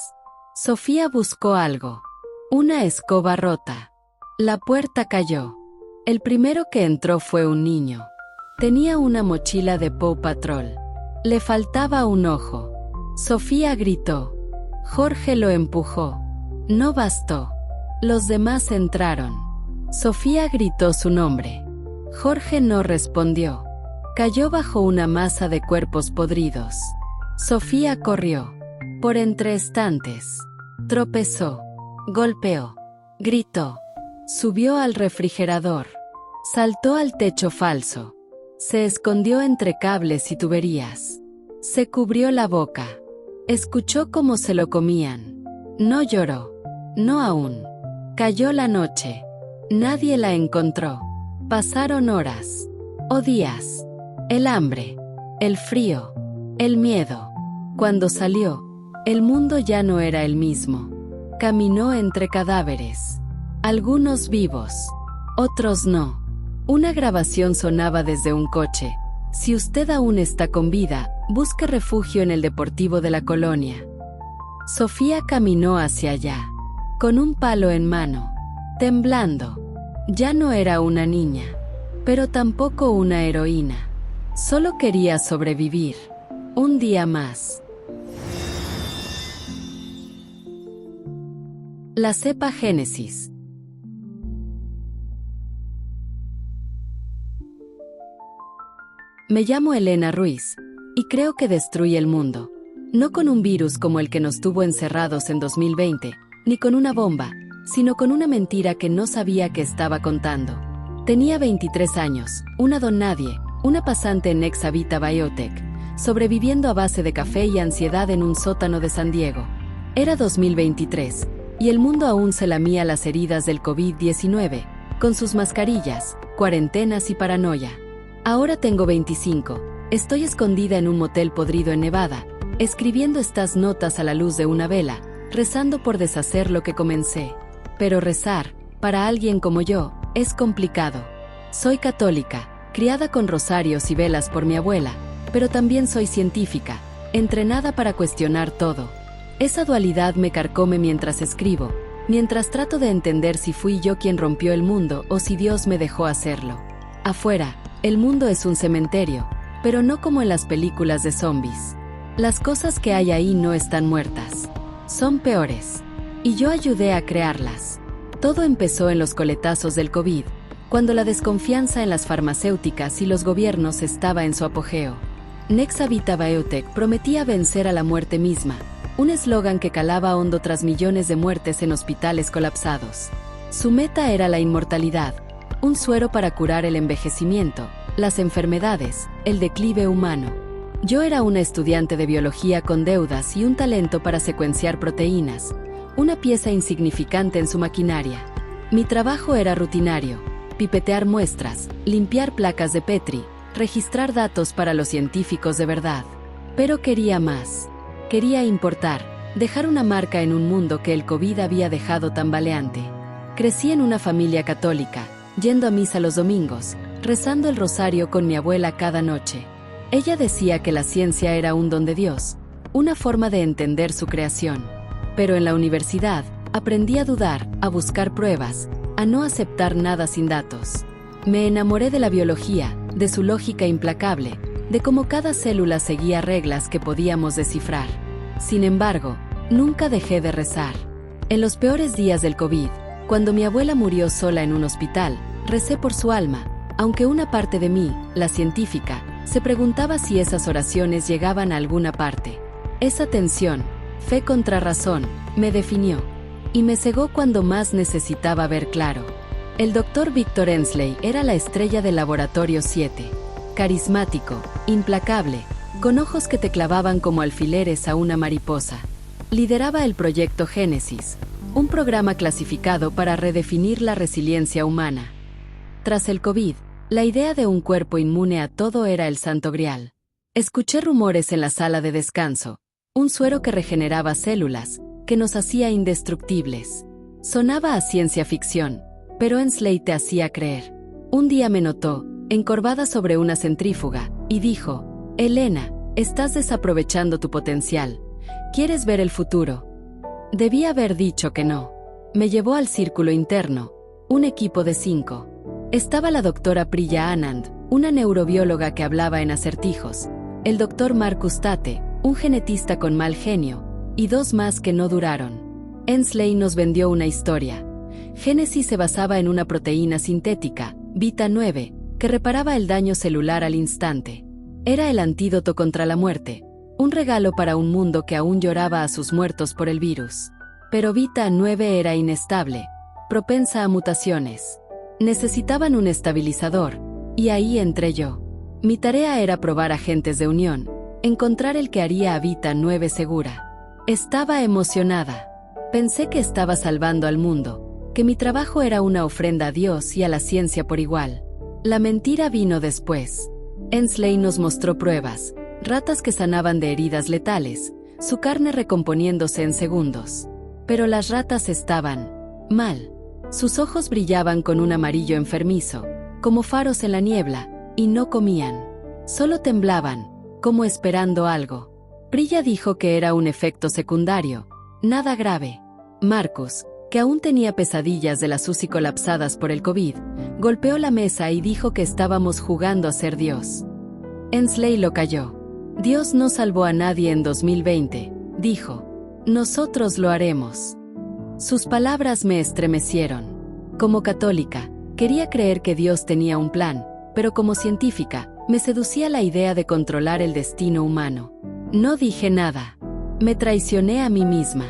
Sofía buscó algo. Una escoba rota. La puerta cayó. El primero que entró fue un niño. Tenía una mochila de Paw Patrol. Le faltaba un ojo. Sofía gritó. Jorge lo empujó. No bastó. Los demás entraron. Sofía gritó su nombre. Jorge no respondió. Cayó bajo una masa de cuerpos podridos. Sofía corrió. Por entre estantes. Tropezó. Golpeó. Gritó. Subió al refrigerador. Saltó al techo falso. Se escondió entre cables y tuberías. Se cubrió la boca. Escuchó cómo se lo comían. No lloró. No aún. Cayó la noche. Nadie la encontró. Pasaron horas. O días. El hambre. El frío. El miedo. Cuando salió, el mundo ya no era el mismo. Caminó entre cadáveres. Algunos vivos. Otros no. Una grabación sonaba desde un coche. Si usted aún está con vida, busque refugio en el deportivo de la colonia. Sofía caminó hacia allá. Con un palo en mano. Temblando. Ya no era una niña. Pero tampoco una heroína. Solo quería sobrevivir. Un día más. La cepa Génesis. Me llamo Elena Ruiz, y creo que destruye el mundo. No con un virus como el que nos tuvo encerrados en 2020, ni con una bomba, sino con una mentira que no sabía que estaba contando. Tenía 23 años, una don nadie, una pasante en Nexavita Biotech, sobreviviendo a base de café y ansiedad en un sótano de San Diego. Era 2023, y el mundo aún se lamía las heridas del COVID-19, con sus mascarillas, cuarentenas y paranoia. Ahora tengo 25, estoy escondida en un motel podrido en Nevada, escribiendo estas notas a la luz de una vela, rezando por deshacer lo que comencé. Pero rezar, para alguien como yo, es complicado. Soy católica, criada con rosarios y velas por mi abuela, pero también soy científica, entrenada para cuestionar todo. Esa dualidad me carcome mientras escribo, mientras trato de entender si fui yo quien rompió el mundo o si Dios me dejó hacerlo. Afuera, el mundo es un cementerio, pero no como en las películas de zombies. Las cosas que hay ahí no están muertas. Son peores. Y yo ayudé a crearlas. Todo empezó en los coletazos del COVID, cuando la desconfianza en las farmacéuticas y los gobiernos estaba en su apogeo. Nexavita Biotech prometía vencer a la muerte misma, un eslogan que calaba hondo tras millones de muertes en hospitales colapsados. Su meta era la inmortalidad, un suero para curar el envejecimiento, las enfermedades, el declive humano. Yo era una estudiante de biología con deudas y un talento para secuenciar proteínas, una pieza insignificante en su maquinaria. Mi trabajo era rutinario: pipetear muestras, limpiar placas de Petri, registrar datos para los científicos de verdad. Pero quería más. Quería importar, dejar una marca en un mundo que el COVID había dejado tambaleante. Crecí en una familia católica, yendo a misa los domingos, rezando el rosario con mi abuela cada noche. Ella decía que la ciencia era un don de Dios, una forma de entender su creación. Pero en la universidad, aprendí a dudar, a buscar pruebas, a no aceptar nada sin datos. Me enamoré de la biología, de su lógica implacable, de cómo cada célula seguía reglas que podíamos descifrar. Sin embargo, nunca dejé de rezar. En los peores días del COVID, cuando mi abuela murió sola en un hospital, recé por su alma, aunque una parte de mí, la científica, se preguntaba si esas oraciones llegaban a alguna parte. Esa tensión, fe contra razón, me definió. Y me cegó cuando más necesitaba ver claro. El Dr. Victor Ensley era la estrella del Laboratorio 7. Carismático, implacable, con ojos que te clavaban como alfileres a una mariposa. Lideraba el proyecto Génesis, un programa clasificado para redefinir la resiliencia humana. Tras el COVID, la idea de un cuerpo inmune a todo era el santo grial. Escuché rumores en la sala de descanso, un suero que regeneraba células, que nos hacía indestructibles. Sonaba a ciencia ficción, pero Ensley te hacía creer. Un día me notó, encorvada sobre una centrífuga, y dijo: Elena, estás desaprovechando tu potencial. ¿Quieres ver el futuro? Debí haber dicho que no. Me llevó al círculo interno, un equipo de 5. Estaba la doctora Priya Anand, una neurobióloga que hablaba en acertijos, el doctor Marcus Tate, un genetista con mal genio, y 2 más que no duraron. Ensley nos vendió una historia. Génesis se basaba en una proteína sintética, Beta 9, que reparaba el daño celular al instante. Era el antídoto contra la muerte, un regalo para un mundo que aún lloraba a sus muertos por el virus. Pero Beta 9 era inestable, propensa a mutaciones. Necesitaban un estabilizador, y ahí entré yo. Mi tarea era probar agentes de unión, encontrar el que haría a Beta 9 segura. Estaba emocionada. Pensé que estaba salvando al mundo, que mi trabajo era una ofrenda a Dios y a la ciencia por igual. La mentira vino después. Ensley nos mostró pruebas, ratas que sanaban de heridas letales, su carne recomponiéndose en segundos. Pero las ratas estaban mal. Sus ojos brillaban con un amarillo enfermizo, como faros en la niebla, y no comían. Solo temblaban, como esperando algo. Priya dijo que era un efecto secundario, nada grave. Marcus, que aún tenía pesadillas de las UCI colapsadas por el COVID, golpeó la mesa y dijo que estábamos jugando a ser Dios. Ensley lo calló. Dios no salvó a nadie en 2020, dijo. Nosotros lo haremos. Sus palabras me estremecieron. Como católica, quería creer que Dios tenía un plan, pero como científica, me seducía la idea de controlar el destino humano. No dije nada. Me traicioné a mí misma.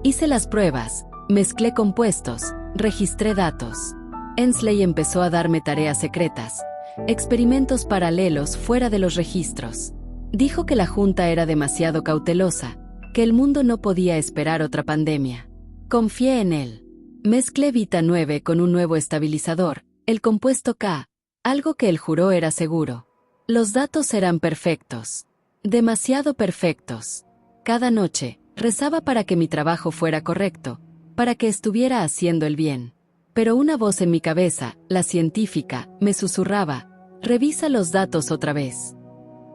Hice las pruebas, mezclé compuestos, registré datos. Ensley empezó a darme tareas secretas, experimentos paralelos fuera de los registros. Dijo que la Junta era demasiado cautelosa, que el mundo no podía esperar otra pandemia. Confié en él. Mezclé Beta 9 con un nuevo estabilizador, el compuesto K, algo que él juró era seguro. Los datos eran perfectos. Demasiado perfectos. Cada noche, rezaba para que mi trabajo fuera correcto, para que estuviera haciendo el bien. Pero una voz en mi cabeza, la científica, me susurraba: revisa los datos otra vez.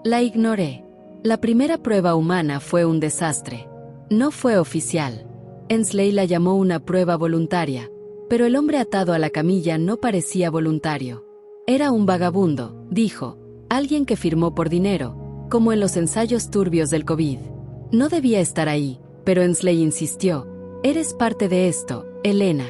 La ignoré. La primera prueba humana fue un desastre. No fue oficial. Ensley la llamó una prueba voluntaria, pero el hombre atado a la camilla no parecía voluntario. Era un vagabundo, dijo, alguien que firmó por dinero, como en los ensayos turbios del COVID. No debía estar ahí, pero Ensley insistió: eres parte de esto, Elena.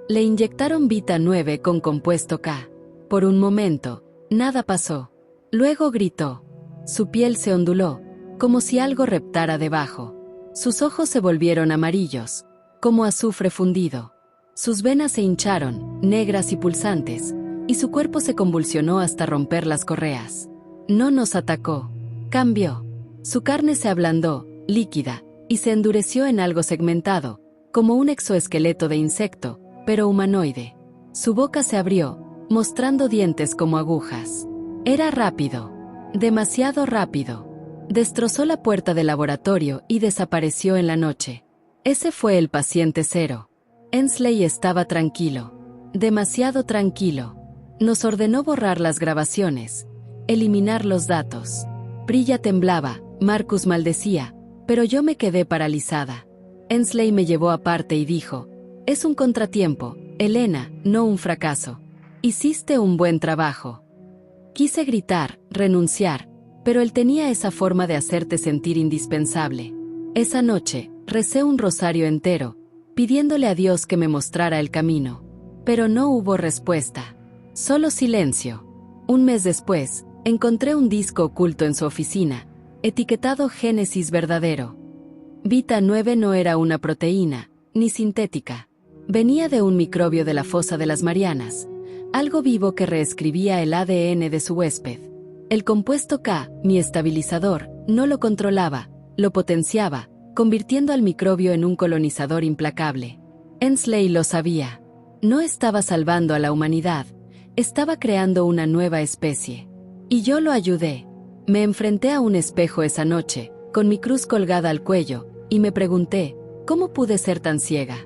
Le inyectaron Beta 9 con compuesto K. Por un momento, nada pasó. Luego gritó. Su piel se onduló, como si algo reptara debajo. Sus ojos se volvieron amarillos, como azufre fundido. Sus venas se hincharon, negras y pulsantes, y su cuerpo se convulsionó hasta romper las correas. No nos atacó. Cambió. Su carne se ablandó, líquida, y se endureció en algo segmentado, como un exoesqueleto de insecto, pero humanoide. Su boca se abrió, mostrando dientes como agujas. Era rápido. Demasiado rápido. Destrozó la puerta del laboratorio y desapareció en la noche. Ese fue el paciente cero. Ensley estaba tranquilo. Demasiado tranquilo. Nos ordenó borrar las grabaciones, eliminar los datos. Prilla temblaba, Marcus maldecía, pero yo me quedé paralizada. Ensley me llevó aparte y dijo: «Es un contratiempo, Elena, no un fracaso. Hiciste un buen trabajo». Quise gritar, renunciar, pero él tenía esa forma de hacerte sentir indispensable. Esa noche, recé un rosario entero, pidiéndole a Dios que me mostrara el camino. Pero no hubo respuesta. Solo silencio. Un mes después, encontré un disco oculto en su oficina, etiquetado Génesis verdadero. Vita 9 no era una proteína, ni sintética. Venía de un microbio de la fosa de las Marianas, algo vivo que reescribía el ADN de su huésped. El compuesto K, mi estabilizador, no lo controlaba, lo potenciaba, convirtiendo al microbio en un colonizador implacable. Ensley lo sabía. No estaba salvando a la humanidad, estaba creando una nueva especie. Y yo lo ayudé. Me enfrenté a un espejo esa noche, con mi cruz colgada al cuello, y me pregunté, ¿cómo pude ser tan ciega?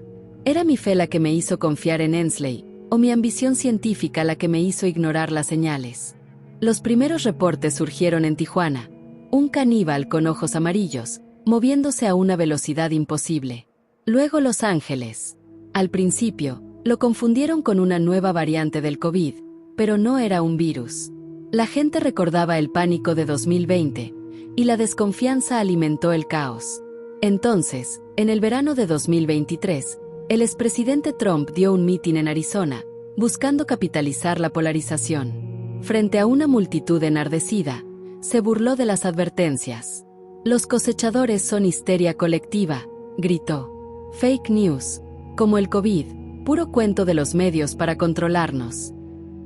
¿Era mi fe la que me hizo confiar en Ensley, o mi ambición científica la que me hizo ignorar las señales? Los primeros reportes surgieron en Tijuana, un caníbal con ojos amarillos, moviéndose a una velocidad imposible. Luego Los Ángeles. Al principio, lo confundieron con una nueva variante del COVID, pero no era un virus. La gente recordaba el pánico de 2020, y la desconfianza alimentó el caos. Entonces, en el verano de 2023, el expresidente Trump dio un mitin en Arizona, buscando capitalizar la polarización. Frente a una multitud enardecida, se burló de las advertencias. «Los cosechadores son histeria colectiva», gritó. «Fake news, como el COVID, puro cuento de los medios para controlarnos».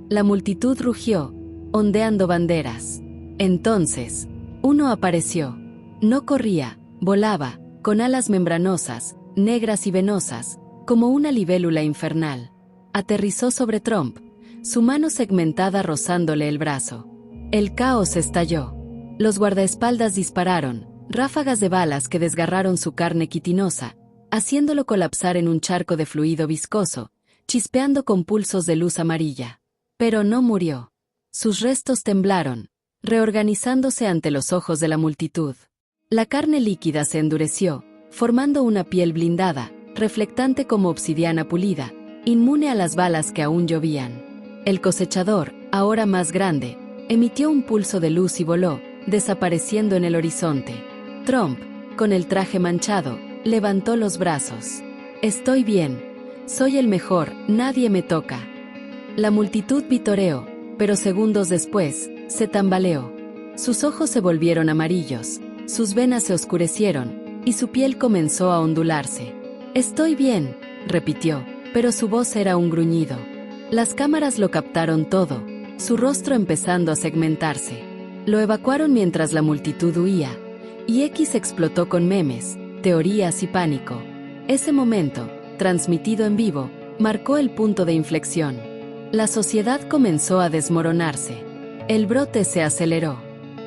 La multitud rugió, ondeando banderas. Entonces, uno apareció. No corría, volaba, con alas membranosas, negras y venosas, como una libélula infernal. Aterrizó sobre Trump, su mano segmentada rozándole el brazo. El caos estalló. Los guardaespaldas dispararon, ráfagas de balas que desgarraron su carne quitinosa, haciéndolo colapsar en un charco de fluido viscoso, chispeando con pulsos de luz amarilla. Pero no murió. Sus restos temblaron, reorganizándose ante los ojos de la multitud. La carne líquida se endureció, formando una piel blindada, reflectante como obsidiana pulida, inmune a las balas que aún llovían. El cosechador, ahora más grande, emitió un pulso de luz y voló, desapareciendo en el horizonte. Trump, con el traje manchado, levantó los brazos. «Estoy bien. Soy el mejor, nadie me toca». La multitud vitoreó, pero segundos después, se tambaleó. Sus ojos se volvieron amarillos, sus venas se oscurecieron, y su piel comenzó a ondularse. «Estoy bien», repitió, pero su voz era un gruñido. Las cámaras lo captaron todo, su rostro empezando a segmentarse. Lo evacuaron mientras la multitud huía, y X explotó con memes, teorías y pánico. Ese momento, transmitido en vivo, marcó el punto de inflexión. La sociedad comenzó a desmoronarse. El brote se aceleró.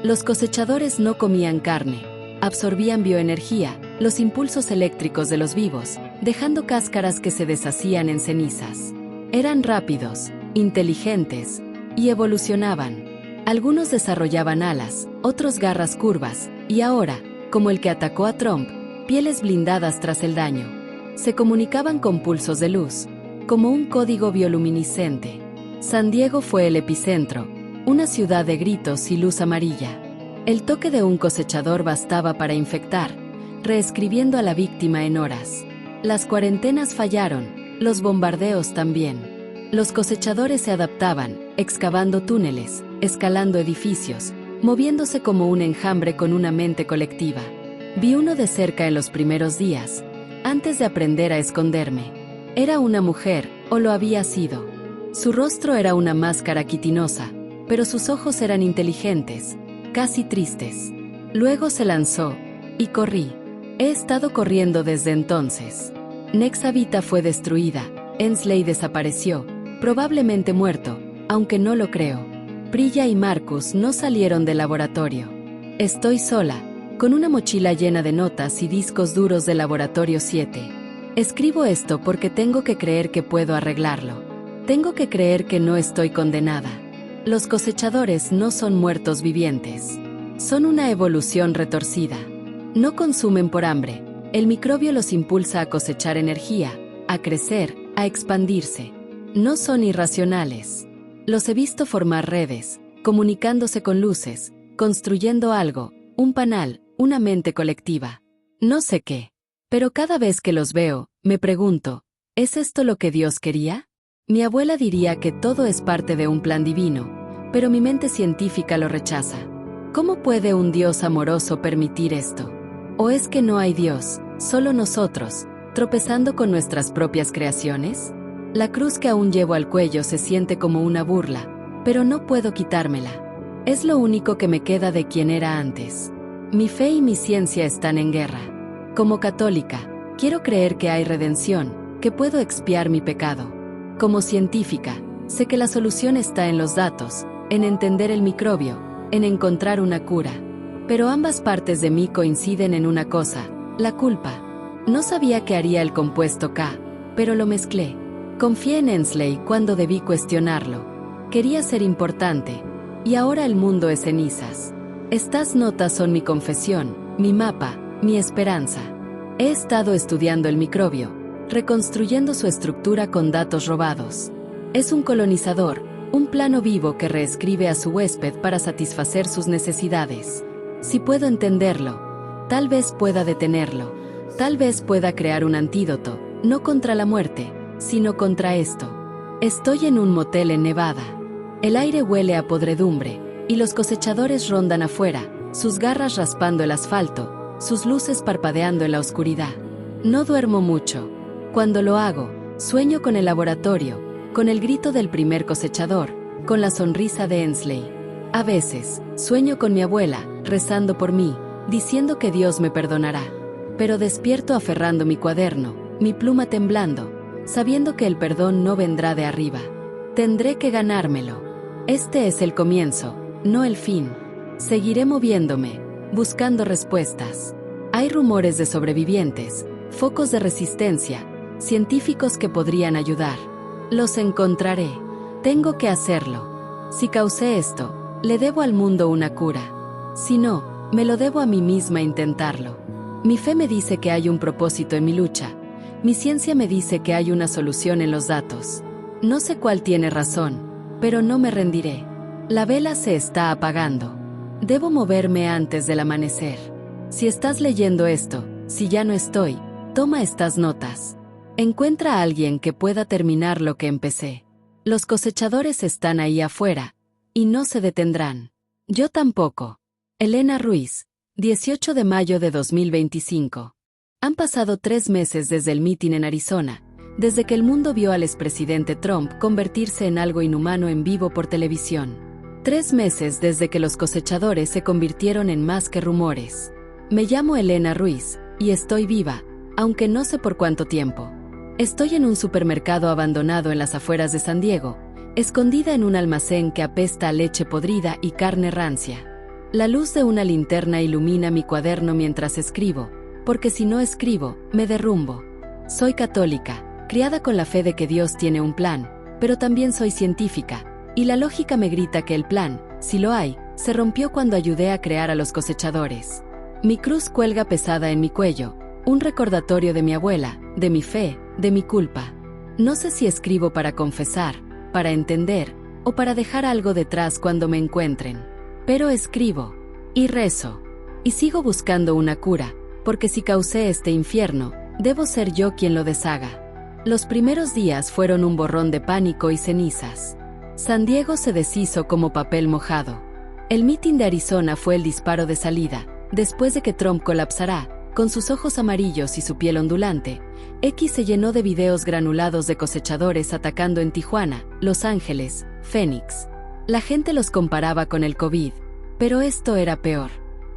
Los cosechadores no comían carne, absorbían bioenergía, los impulsos eléctricos de los vivos, dejando cáscaras que se deshacían en cenizas. Eran rápidos, inteligentes, y evolucionaban. Algunos desarrollaban alas, otros garras curvas, y ahora, como el que atacó a Trump, pieles blindadas tras el daño. Se comunicaban con pulsos de luz, como un código bioluminiscente. San Diego fue el epicentro, una ciudad de gritos y luz amarilla. El toque de un cosechador bastaba para infectar, reescribiendo a la víctima en horas. Las cuarentenas fallaron, los bombardeos también. Los cosechadores se adaptaban, excavando túneles, escalando edificios, moviéndose como un enjambre con una mente colectiva. Vi uno de cerca en los primeros días, antes de aprender a esconderme. Era una mujer, o lo había sido. Su rostro era una máscara quitinosa, pero sus ojos eran inteligentes, casi tristes. Luego se lanzó, y corrí. He estado corriendo desde entonces. Nexavita fue destruida, Ensley desapareció, probablemente muerto, aunque no lo creo. Priya y Marcus no salieron del laboratorio. Estoy sola, con una mochila llena de notas y discos duros del laboratorio 7. Escribo esto porque tengo que creer que puedo arreglarlo. Tengo que creer que no estoy condenada. Los cosechadores no son muertos vivientes. Son una evolución retorcida. No consumen por hambre. El microbio los impulsa a cosechar energía, a crecer, a expandirse. No son irracionales. Los he visto formar redes, comunicándose con luces, construyendo algo, un panal, una mente colectiva. No sé qué. Pero cada vez que los veo, me pregunto, ¿es esto lo que Dios quería? Mi abuela diría que todo es parte de un plan divino, pero mi mente científica lo rechaza. ¿Cómo puede un Dios amoroso permitir esto? ¿O es que no hay Dios, solo nosotros, tropezando con nuestras propias creaciones? La cruz que aún llevo al cuello se siente como una burla, pero no puedo quitármela. Es lo único que me queda de quien era antes. Mi fe y mi ciencia están en guerra. Como católica, quiero creer que hay redención, que puedo expiar mi pecado. Como científica, sé que la solución está en los datos, en entender el microbio, en encontrar una cura. Pero ambas partes de mí coinciden en una cosa, la culpa. No sabía qué haría el compuesto K, pero lo mezclé. Confié en Ensley cuando debí cuestionarlo. Quería ser importante, y ahora el mundo es cenizas. Estas notas son mi confesión, mi mapa, mi esperanza. He estado estudiando el microbio, reconstruyendo su estructura con datos robados. Es un colonizador, un plano vivo que reescribe a su huésped para satisfacer sus necesidades. Si puedo entenderlo, tal vez pueda detenerlo. Tal vez pueda crear un antídoto, no contra la muerte, sino contra esto. Estoy en un motel en Nevada. El aire huele a podredumbre, y los cosechadores rondan afuera, sus garras raspando el asfalto, sus luces parpadeando en la oscuridad. No duermo mucho. Cuando lo hago, sueño con el laboratorio, con el grito del primer cosechador, con la sonrisa de Ensley. A veces, sueño con mi abuela, rezando por mí, diciendo que Dios me perdonará. Pero despierto aferrando mi cuaderno, mi pluma temblando, sabiendo que el perdón no vendrá de arriba. Tendré que ganármelo. Este es el comienzo, no el fin. Seguiré moviéndome, buscando respuestas. Hay rumores de sobrevivientes, focos de resistencia, científicos que podrían ayudar. Los encontraré. Tengo que hacerlo. Si causé esto, le debo al mundo una cura. Si no, me lo debo a mí misma intentarlo. Mi fe me dice que hay un propósito en mi lucha. Mi ciencia me dice que hay una solución en los datos. No sé cuál tiene razón, pero no me rendiré. La vela se está apagando. Debo moverme antes del amanecer. Si estás leyendo esto, si ya no estoy, toma estas notas. Encuentra a alguien que pueda terminar lo que empecé. Los cosechadores están ahí afuera, y no se detendrán. Yo tampoco. Elena Ruiz, 18 de mayo de 2025. Han pasado 3 meses desde el mitin en Arizona, desde que el mundo vio al expresidente Trump convertirse en algo inhumano en vivo por televisión. 3 meses desde que los cosechadores se convirtieron en más que rumores. Me llamo Elena Ruiz, y estoy viva, aunque no sé por cuánto tiempo. Estoy en un supermercado abandonado en las afueras de San Diego, escondida en un almacén que apesta a leche podrida y carne rancia. La luz de una linterna ilumina mi cuaderno mientras escribo, porque si no escribo, me derrumbo. Soy católica, criada con la fe de que Dios tiene un plan, pero también soy científica, y la lógica me grita que el plan, si lo hay, se rompió cuando ayudé a crear a los cosechadores. Mi cruz cuelga pesada en mi cuello, un recordatorio de mi abuela, de mi fe, de mi culpa. No sé si escribo para confesar, para entender, o para dejar algo detrás cuando me encuentren. Pero escribo, y rezo, y sigo buscando una cura, porque si causé este infierno, debo ser yo quien lo deshaga. Los primeros días fueron un borrón de pánico y cenizas. San Diego se deshizo como papel mojado. El mitin de Arizona fue el disparo de salida. Después de que Trump colapsará, Con sus ojos amarillos y su piel ondulante, X se llenó de videos granulados de cosechadores atacando en Tijuana, Los Ángeles, Phoenix. La gente los comparaba con el COVID, pero esto era peor.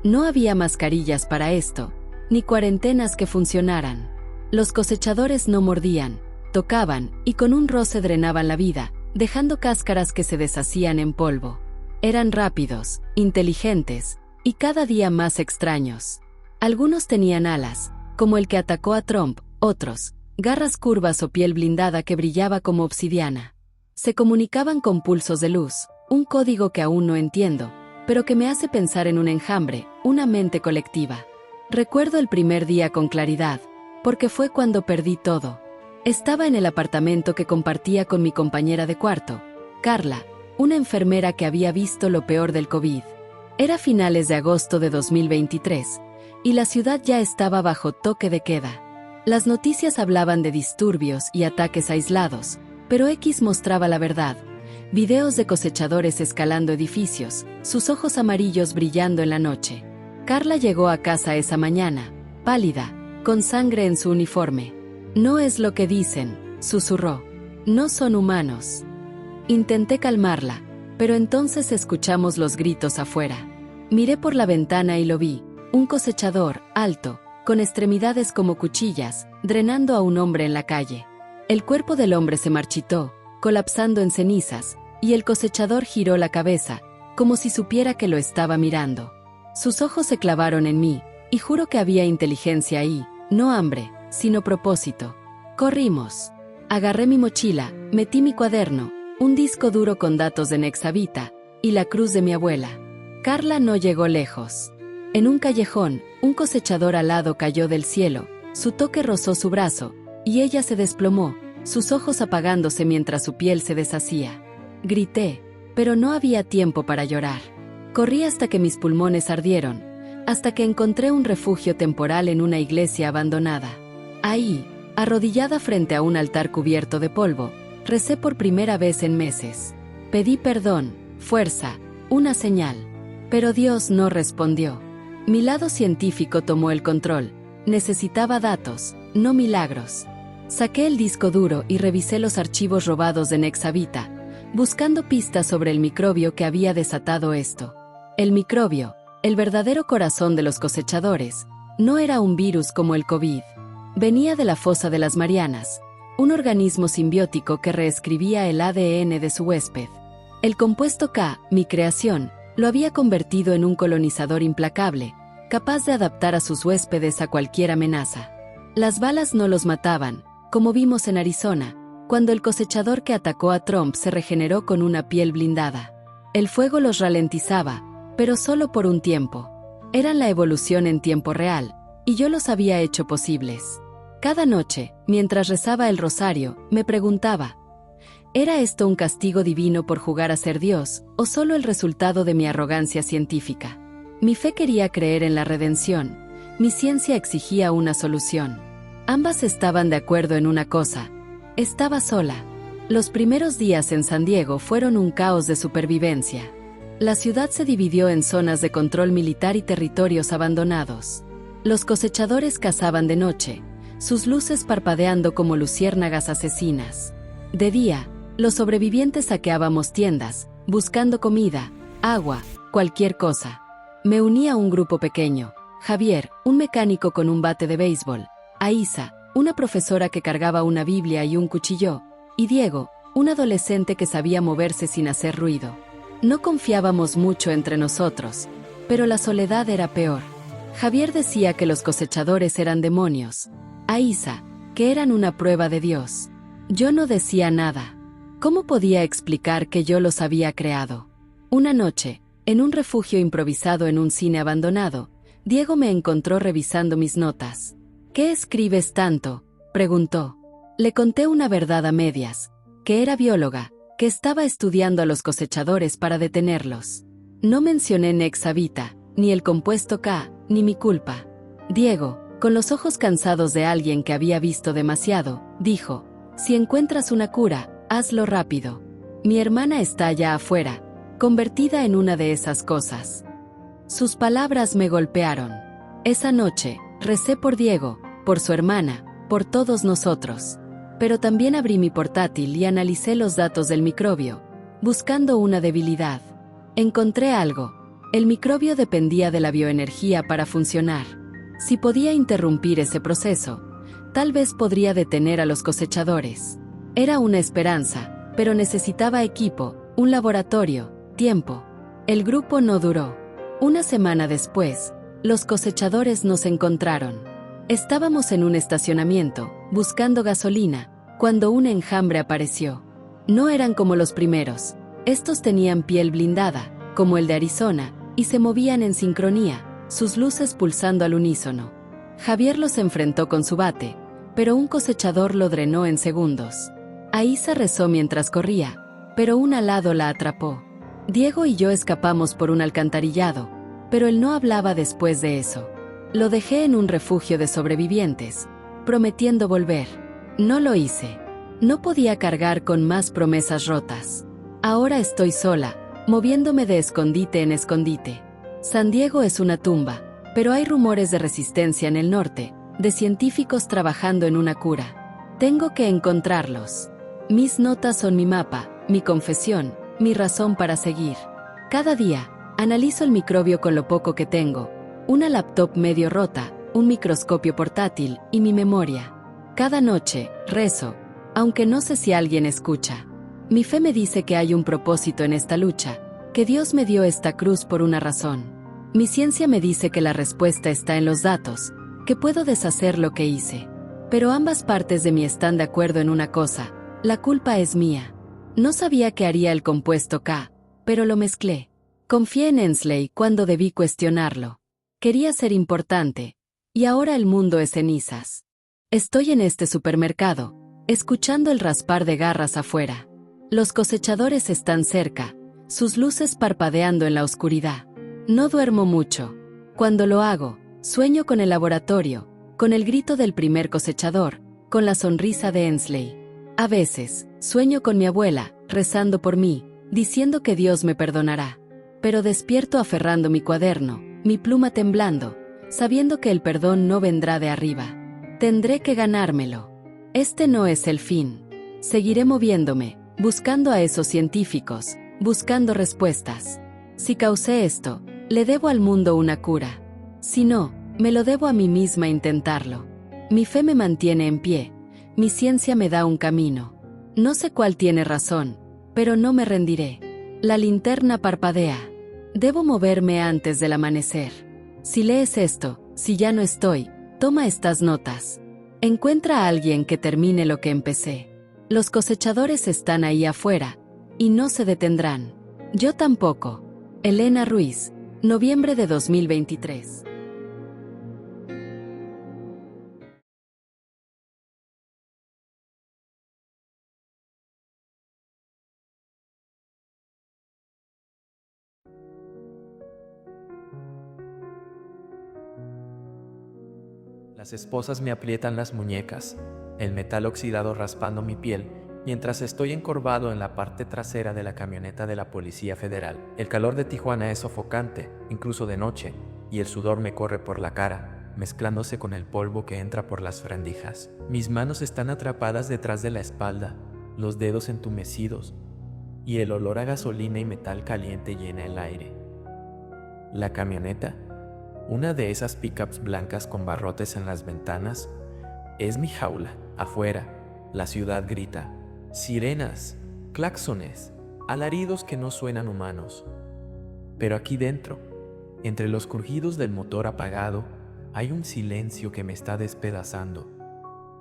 No había mascarillas para esto, ni cuarentenas que funcionaran. Los cosechadores no mordían, tocaban y con un roce drenaban la vida, dejando cáscaras que se deshacían en polvo. Eran rápidos, inteligentes y cada día más extraños. Algunos tenían alas, como el que atacó a Trump, otros, garras curvas o piel blindada que brillaba como obsidiana. Se comunicaban con pulsos de luz, un código que aún no entiendo, pero que me hace pensar en un enjambre, una mente colectiva. Recuerdo el primer día con claridad, porque fue cuando perdí todo. Estaba en el apartamento que compartía con mi compañera de cuarto, Carla, una enfermera que había visto lo peor del COVID. Era finales de agosto de 2023, y la ciudad ya estaba bajo toque de queda. Las noticias hablaban de disturbios y ataques aislados, pero X mostraba la verdad. Videos de cosechadores escalando edificios, sus ojos amarillos brillando en la noche. Carla llegó a casa esa mañana, pálida, con sangre en su uniforme. No es lo que dicen, susurró. No son humanos. Intenté calmarla, pero entonces escuchamos los gritos afuera. Miré por la ventana y lo vi, un cosechador, alto, con extremidades como cuchillas, drenando a un hombre en la calle. El cuerpo del hombre se marchitó, colapsando en cenizas, y el cosechador giró la cabeza, como si supiera que lo estaba mirando. Sus ojos se clavaron en mí, y juro que había inteligencia ahí, no hambre, sino propósito. Corrimos. Agarré mi mochila, metí mi cuaderno, un disco duro con datos de Nexavita, y la cruz de mi abuela. Carla no llegó lejos. En un callejón, un cosechador alado cayó del cielo, su toque rozó su brazo, y ella se desplomó, sus ojos apagándose mientras su piel se deshacía. Grité, pero no había tiempo para llorar. Corrí hasta que mis pulmones ardieron, hasta que encontré un refugio temporal en una iglesia abandonada. Ahí, arrodillada frente a un altar cubierto de polvo, recé por primera vez en meses. Pedí perdón, fuerza, una señal. Pero Dios no respondió. Mi lado científico tomó el control. Necesitaba datos, no milagros. Saqué el disco duro y revisé los archivos robados de Nexavita, buscando pistas sobre el microbio que había desatado esto. El microbio, el verdadero corazón de los cosechadores, no era un virus como el COVID. Venía de la fosa de las Marianas, un organismo simbiótico que reescribía el ADN de su huésped. El compuesto K, mi creación, lo había convertido en un colonizador implacable, capaz de adaptar a sus huéspedes a cualquier amenaza. Las balas no los mataban, como vimos en Arizona, cuando el cosechador que atacó a Trump se regeneró con una piel blindada. El fuego los ralentizaba, pero solo por un tiempo. Eran la evolución en tiempo real, y yo los había hecho posibles. Cada noche, mientras rezaba el rosario, me preguntaba, ¿era esto un castigo divino por jugar a ser Dios, o solo el resultado de mi arrogancia científica? Mi fe quería creer en la redención, mi ciencia exigía una solución. Ambas estaban de acuerdo en una cosa: estaba sola. Los primeros días en San Diego fueron un caos de supervivencia. La ciudad se dividió en zonas de control militar y territorios abandonados. Los cosechadores cazaban de noche, sus luces parpadeando como luciérnagas asesinas. De día, los sobrevivientes saqueábamos tiendas, buscando comida, agua, cualquier cosa. Me uní a un grupo pequeño: Javier, un mecánico con un bate de béisbol; Aisa, una profesora que cargaba una Biblia y un cuchillo; y Diego, un adolescente que sabía moverse sin hacer ruido. No confiábamos mucho entre nosotros, pero la soledad era peor. Javier decía que los cosechadores eran demonios; Aisa, que eran una prueba de Dios. Yo no decía nada. ¿Cómo podía explicar que yo los había creado? Una noche, en un refugio improvisado en un cine abandonado, Diego me encontró revisando mis notas. ¿Qué escribes tanto?, preguntó. Le conté una verdad a medias: que era bióloga, que estaba estudiando a los cosechadores para detenerlos. No mencioné Nexavita, ni el compuesto K, ni mi culpa. Diego, con los ojos cansados de alguien que había visto demasiado, dijo: si encuentras una cura, hazlo rápido. Mi hermana está allá afuera, convertida en una de esas cosas. Sus palabras me golpearon. Esa noche, Recé por Diego, por su hermana, por todos nosotros. Pero también abrí mi portátil y analicé los datos del microbio, buscando una debilidad. Encontré algo. El microbio dependía de la bioenergía para funcionar. Si podía interrumpir ese proceso, tal vez podría detener a los cosechadores. Era una esperanza, pero necesitaba equipo, un laboratorio, tiempo. El grupo no duró. Una semana después, los cosechadores nos encontraron. Estábamos en un estacionamiento, buscando gasolina, cuando un enjambre apareció. No eran como los primeros. Estos tenían piel blindada, como el de Arizona, y se movían en sincronía, sus luces pulsando al unísono. Javier los enfrentó con su bate, pero un cosechador lo drenó en segundos. Aisa rezó mientras corría, pero un alado la atrapó. Diego y yo escapamos por un alcantarillado, pero él no hablaba después de eso. Lo dejé en un refugio de sobrevivientes, prometiendo volver. No lo hice. No podía cargar con más promesas rotas. Ahora estoy sola, moviéndome de escondite en escondite. San Diego es una tumba, pero hay rumores de resistencia en el norte, de científicos trabajando en una cura. Tengo que encontrarlos. Mis notas son mi mapa, mi confesión, mi razón para seguir. Cada día, analizo el microbio con lo poco que tengo. Una laptop medio rota, un microscopio portátil y mi memoria. Cada noche, rezo, aunque no sé si alguien escucha. Mi fe me dice que hay un propósito en esta lucha, que Dios me dio esta cruz por una razón. Mi ciencia me dice que la respuesta está en los datos, que puedo deshacer lo que hice. Pero ambas partes de mí están de acuerdo en una cosa: la culpa es mía. No sabía que haría el compuesto K, pero lo mezclé. Confié en Ensley cuando debí cuestionarlo. Quería ser importante, y ahora el mundo es cenizas. Estoy en este supermercado, escuchando el raspar de garras afuera. Los cosechadores están cerca, sus luces parpadeando en la oscuridad. No duermo mucho. Cuando lo hago, sueño con el laboratorio, con el grito del primer cosechador, con la sonrisa de Ensley. A veces, sueño con mi abuela, rezando por mí, diciendo que Dios me perdonará. Pero despierto aferrando mi cuaderno, mi pluma temblando, sabiendo que el perdón no vendrá de arriba. Tendré que ganármelo. Este no es el fin. Seguiré moviéndome, buscando a esos científicos, buscando respuestas. Si causé esto, le debo al mundo una cura. Si no, me lo debo a mí misma intentarlo. Mi fe me mantiene en pie. Mi ciencia me da un camino. No sé cuál tiene razón, pero no me rendiré. La linterna parpadea. Debo moverme antes del amanecer. Si lees esto, si ya no estoy, toma estas notas. Encuentra a alguien que termine lo que empecé. Los cosechadores están ahí afuera, y no se detendrán. Yo tampoco. Elena Ruiz, noviembre de 2023. Las esposas me aprietan las muñecas, el metal oxidado raspando mi piel, mientras estoy encorvado en la parte trasera de la camioneta de la Policía Federal. El calor de Tijuana es sofocante, incluso de noche, y el sudor me corre por la cara, mezclándose con el polvo que entra por las rendijas. Mis manos están atrapadas detrás de la espalda, los dedos entumecidos, y el olor a gasolina y metal caliente llena el aire. La camioneta, una de esas pickups blancas con barrotes en las ventanas, es mi jaula. Afuera, la ciudad grita. Sirenas, claxones, alaridos que no suenan humanos. Pero aquí dentro, entre los crujidos del motor apagado, hay un silencio que me está despedazando.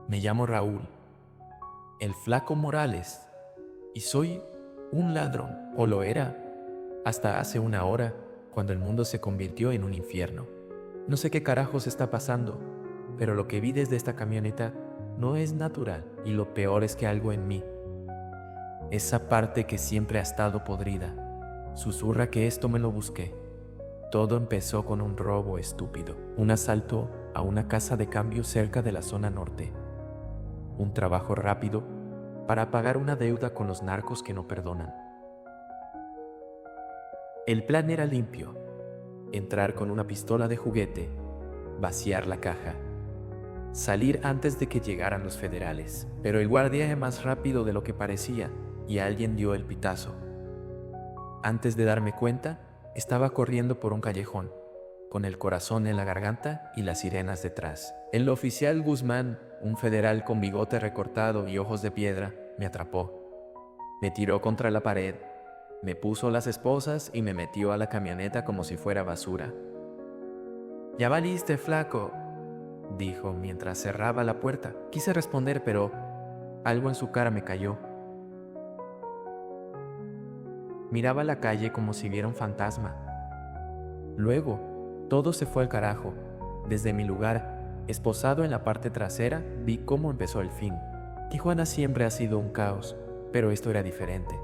Me llamo Raúl, el Flaco Morales, y soy un ladrón, o lo era, hasta hace una hora, cuando el mundo se convirtió en un infierno. No sé qué carajos está pasando, pero lo que vi desde esta camioneta no es natural, y lo peor es que algo en mí, esa parte que siempre ha estado podrida, susurra que esto me lo busqué. Todo empezó con un robo estúpido, un asalto a una casa de cambio cerca de la zona norte, un trabajo rápido para pagar una deuda con los narcos que no perdonan. El plan era limpio: entrar con una pistola de juguete, vaciar la caja, salir antes de que llegaran los federales. Pero el guardia era más rápido de lo que parecía y alguien dio el pitazo. Antes de darme cuenta, estaba corriendo por un callejón, con el corazón en la garganta y las sirenas detrás. El oficial Guzmán, un federal con bigote recortado y ojos de piedra, me atrapó. Me tiró contra la pared, me puso las esposas y me metió a la camioneta como si fuera basura. «Ya valiste, flaco», dijo mientras cerraba la puerta. Quise responder, pero algo en su cara me cayó. Miraba la calle como si viera un fantasma. Luego, todo se fue al carajo. Desde mi lugar, esposado en la parte trasera, vi cómo empezó el fin. Tijuana siempre ha sido un caos, pero esto era diferente.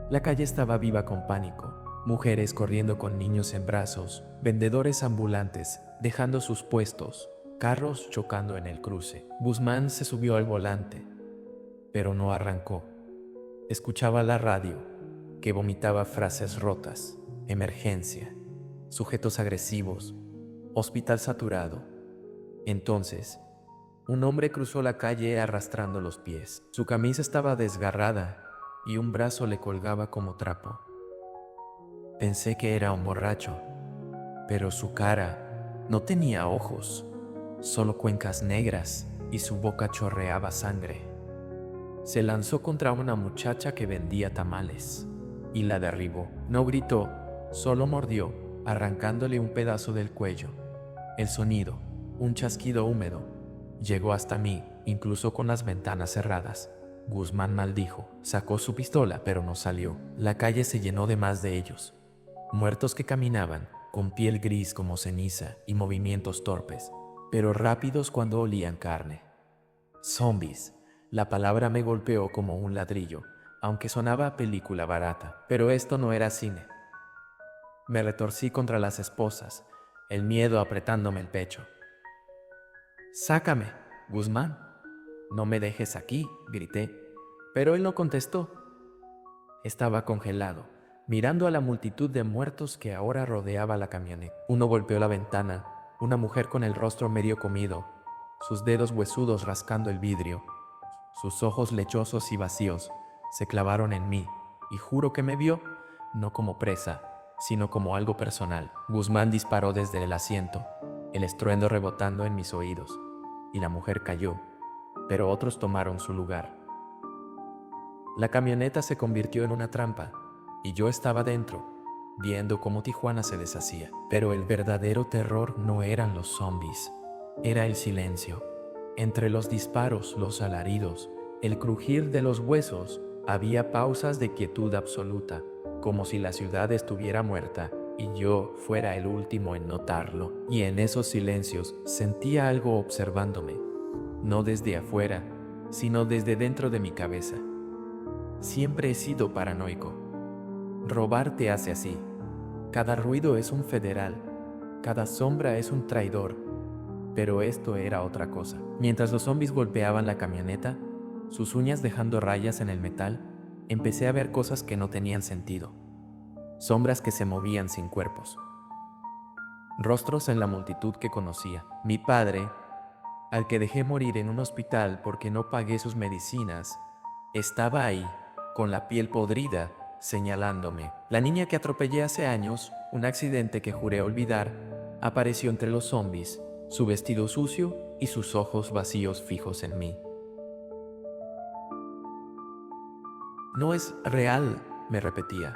La calle estaba viva con pánico. Mujeres corriendo con niños en brazos, vendedores ambulantes dejando sus puestos, carros chocando en el cruce. Guzmán se subió al volante, pero no arrancó. Escuchaba la radio, que vomitaba frases rotas, emergencia, sujetos agresivos, hospital saturado. Entonces, un hombre cruzó la calle arrastrando los pies. Su camisa estaba desgarrada y un brazo le colgaba como trapo. Pensé que era un borracho, pero su cara no tenía ojos, solo cuencas negras y su boca chorreaba sangre. Se lanzó contra una muchacha que vendía tamales y la derribó. No gritó, solo mordió, arrancándole un pedazo del cuello. El sonido, un chasquido húmedo, llegó hasta mí, incluso con las ventanas cerradas. Guzmán maldijo, sacó su pistola, pero no salió. La calle se llenó de más de ellos. Muertos que caminaban, con piel gris como ceniza y movimientos torpes, pero rápidos cuando olían carne. Zombies. La palabra me golpeó como un ladrillo, aunque sonaba a película barata. Pero esto no era cine. Me retorcí contra las esposas, el miedo apretándome el pecho. «Sácame, Guzmán. No me dejes aquí», grité, pero él no contestó. Estaba congelado, mirando a la multitud de muertos que ahora rodeaba la camioneta. Uno golpeó la ventana, una mujer con el rostro medio comido, sus dedos huesudos rascando el vidrio. Sus ojos lechosos y vacíos se clavaron en mí, y juro que me vio, no como presa, sino como algo personal. Guzmán disparó desde el asiento, el estruendo rebotando en mis oídos, y la mujer cayó, pero otros tomaron su lugar. La camioneta se convirtió en una trampa, y yo estaba dentro, viendo cómo Tijuana se deshacía. Pero el verdadero terror no eran los zombies, era el silencio. Entre los disparos, los alaridos, el crujir de los huesos, había pausas de quietud absoluta, como si la ciudad estuviera muerta y yo fuera el último en notarlo. Y en esos silencios sentía algo observándome, no desde afuera, sino desde dentro de mi cabeza. Siempre he sido paranoico. Robar te hace así. Cada ruido es un federal, cada sombra es un traidor. Pero esto era otra cosa. Mientras los zombies golpeaban la camioneta, sus uñas dejando rayas en el metal, empecé a ver cosas que no tenían sentido. Sombras que se movían sin cuerpos. Rostros en la multitud que conocía. Mi padre, al que dejé morir en un hospital porque no pagué sus medicinas, estaba ahí, con la piel podrida, señalándome. La niña que atropellé hace años, un accidente que juré olvidar, apareció entre los zombies, su vestido sucio y sus ojos vacíos fijos en mí. «No es real», me repetía,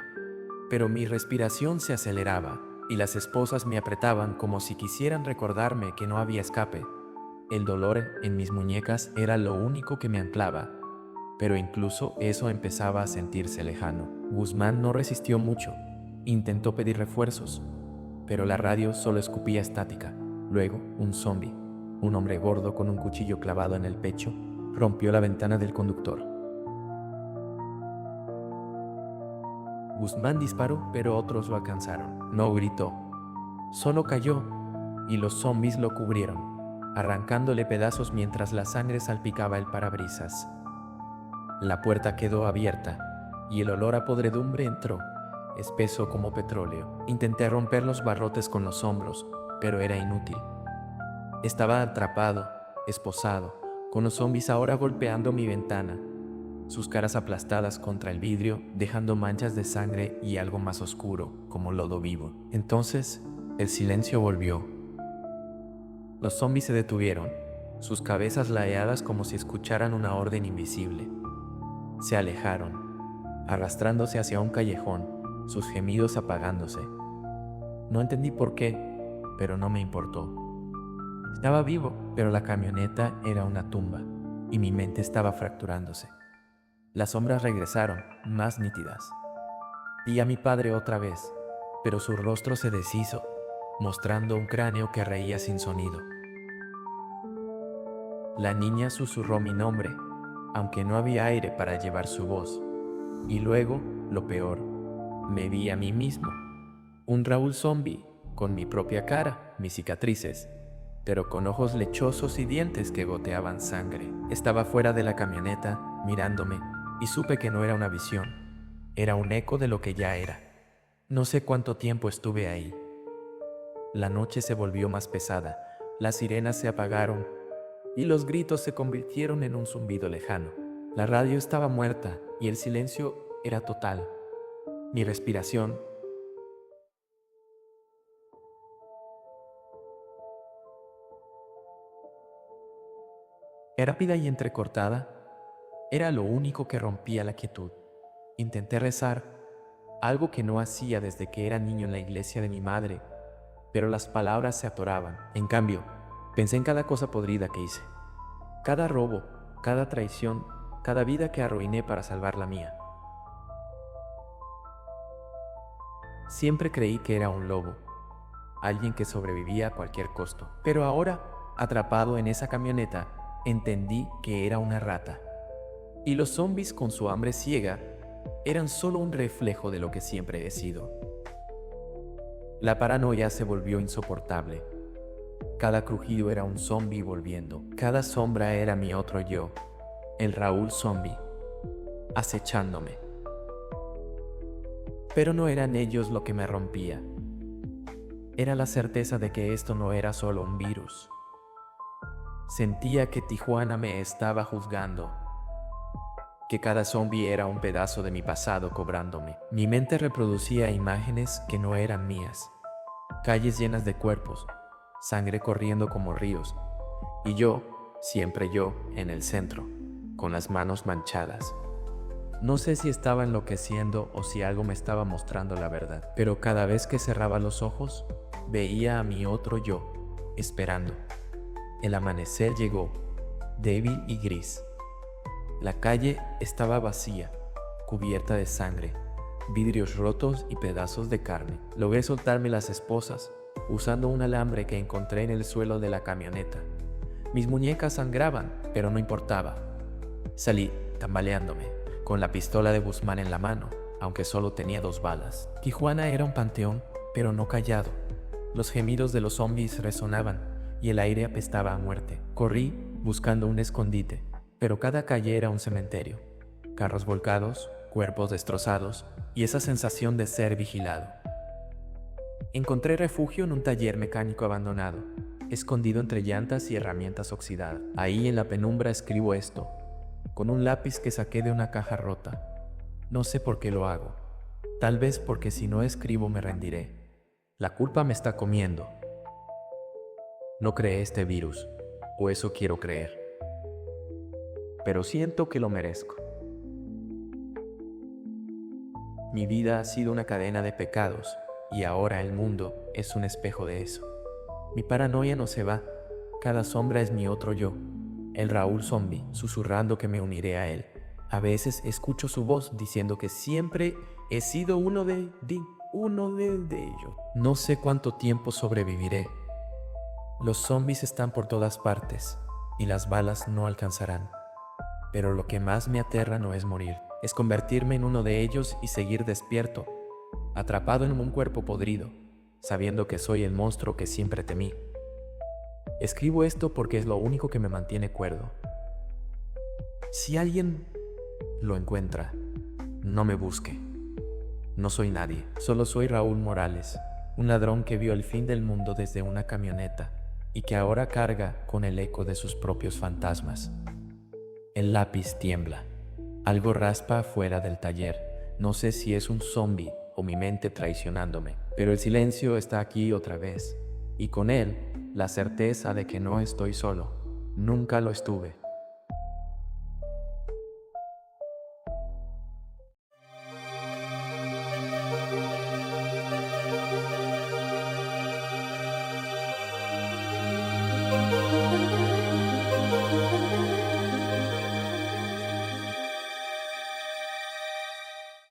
pero mi respiración se aceleraba y las esposas me apretaban como si quisieran recordarme que no había escape. El dolor en mis muñecas era lo único que me anclaba, pero incluso eso empezaba a sentirse lejano. Guzmán no resistió mucho, intentó pedir refuerzos, pero la radio solo escupía estática. Luego, un zombi, un hombre gordo con un cuchillo clavado en el pecho, rompió la ventana del conductor. Guzmán disparó, pero otros lo alcanzaron. No gritó, solo cayó, y los zombies lo cubrieron, arrancándole pedazos mientras la sangre salpicaba el parabrisas. La puerta quedó abierta, y el olor a podredumbre entró, espeso como petróleo. Intenté romper los barrotes con los hombros, pero era inútil. Estaba atrapado, esposado, con los zombies ahora golpeando mi ventana, sus caras aplastadas contra el vidrio, dejando manchas de sangre y algo más oscuro, como lodo vivo. Entonces, el silencio volvió. Los zombies se detuvieron, sus cabezas ladeadas como si escucharan una orden invisible. Se alejaron, arrastrándose hacia un callejón, sus gemidos apagándose. No entendí por qué, pero no me importó. Estaba vivo, pero la camioneta era una tumba, y mi mente estaba fracturándose. Las sombras regresaron, más nítidas. Vi a mi padre otra vez, pero su rostro se deshizo, mostrando un cráneo que reía sin sonido. La niña susurró mi nombre, aunque no había aire para llevar su voz. Y luego, lo peor, me vi a mí mismo. Un Raúl zombie, con mi propia cara, mis cicatrices, pero con ojos lechosos y dientes que goteaban sangre. Estaba fuera de la camioneta, mirándome, y supe que no era una visión. Era un eco de lo que ya era. No sé cuánto tiempo estuve ahí. La noche se volvió más pesada, las sirenas se apagaron, y los gritos se convirtieron en un zumbido lejano. La radio estaba muerta, y el silencio era total. Mi respiración era rápida y entrecortada. Era lo único que rompía la quietud. Intenté rezar, algo que no hacía desde que era niño en la iglesia de mi madre, pero las palabras se atoraban. En cambio, pensé en cada cosa podrida que hice. Cada robo, cada traición, cada vida que arruiné para salvar la mía. Siempre creí que era un lobo, alguien que sobrevivía a cualquier costo. Pero ahora, atrapado en esa camioneta, entendí que era una rata. Y los zombies con su hambre ciega eran solo un reflejo de lo que siempre he sido. La paranoia se volvió insoportable. Cada crujido era un zombie volviendo. Cada sombra era mi otro yo, el Raúl zombie, acechándome. Pero no eran ellos lo que me rompía. Era la certeza de que esto no era solo un virus. Sentía que Tijuana me estaba juzgando, que cada zombie era un pedazo de mi pasado cobrándome. Mi mente reproducía imágenes que no eran mías, calles llenas de cuerpos, sangre corriendo como ríos, y yo, siempre yo, en el centro, con las manos manchadas. No sé si estaba enloqueciendo o si algo me estaba mostrando la verdad, pero cada vez que cerraba los ojos, veía a mi otro yo, esperando. El amanecer llegó, débil y gris. La calle estaba vacía, cubierta de sangre, vidrios rotos y pedazos de carne. Logré soltarme las esposas, usando un alambre que encontré en el suelo de la camioneta. Mis muñecas sangraban, pero no importaba. Salí, tambaleándome, con la pistola de Guzmán en la mano, aunque solo tenía 2 balas. Tijuana era un panteón, pero no callado. Los gemidos de los zombies resonaban, y el aire apestaba a muerte. Corrí buscando un escondite, pero cada calle era un cementerio. Carros volcados, cuerpos destrozados y esa sensación de ser vigilado. Encontré refugio en un taller mecánico abandonado, escondido entre llantas y herramientas oxidadas. Ahí en la penumbra escribo esto, con un lápiz que saqué de una caja rota. No sé por qué lo hago. Tal vez porque si no escribo me rendiré. La culpa me está comiendo. No creé este virus, o eso quiero creer. Pero siento que lo merezco. Mi vida ha sido una cadena de pecados, y ahora el mundo es un espejo de eso. Mi paranoia no se va, cada sombra es mi otro yo, el Raúl zombie, susurrando que me uniré a él. A veces escucho su voz diciendo que siempre he sido uno de ellos. No sé cuánto tiempo sobreviviré. Los zombies están por todas partes y las balas no alcanzarán. Pero lo que más me aterra no es morir, es convertirme en uno de ellos y seguir despierto, atrapado en un cuerpo podrido, sabiendo que soy el monstruo que siempre temí. Escribo esto porque es lo único que me mantiene cuerdo. Si alguien lo encuentra, no me busque. No soy nadie, solo soy Raúl Morales, un ladrón que vio el fin del mundo desde una camioneta y que ahora carga con el eco de sus propios fantasmas. El lápiz tiembla. Algo raspa afuera del taller. No sé si es un zombi o mi mente traicionándome, pero el silencio está aquí otra vez, y con él la certeza de que no estoy solo. Nunca lo estuve.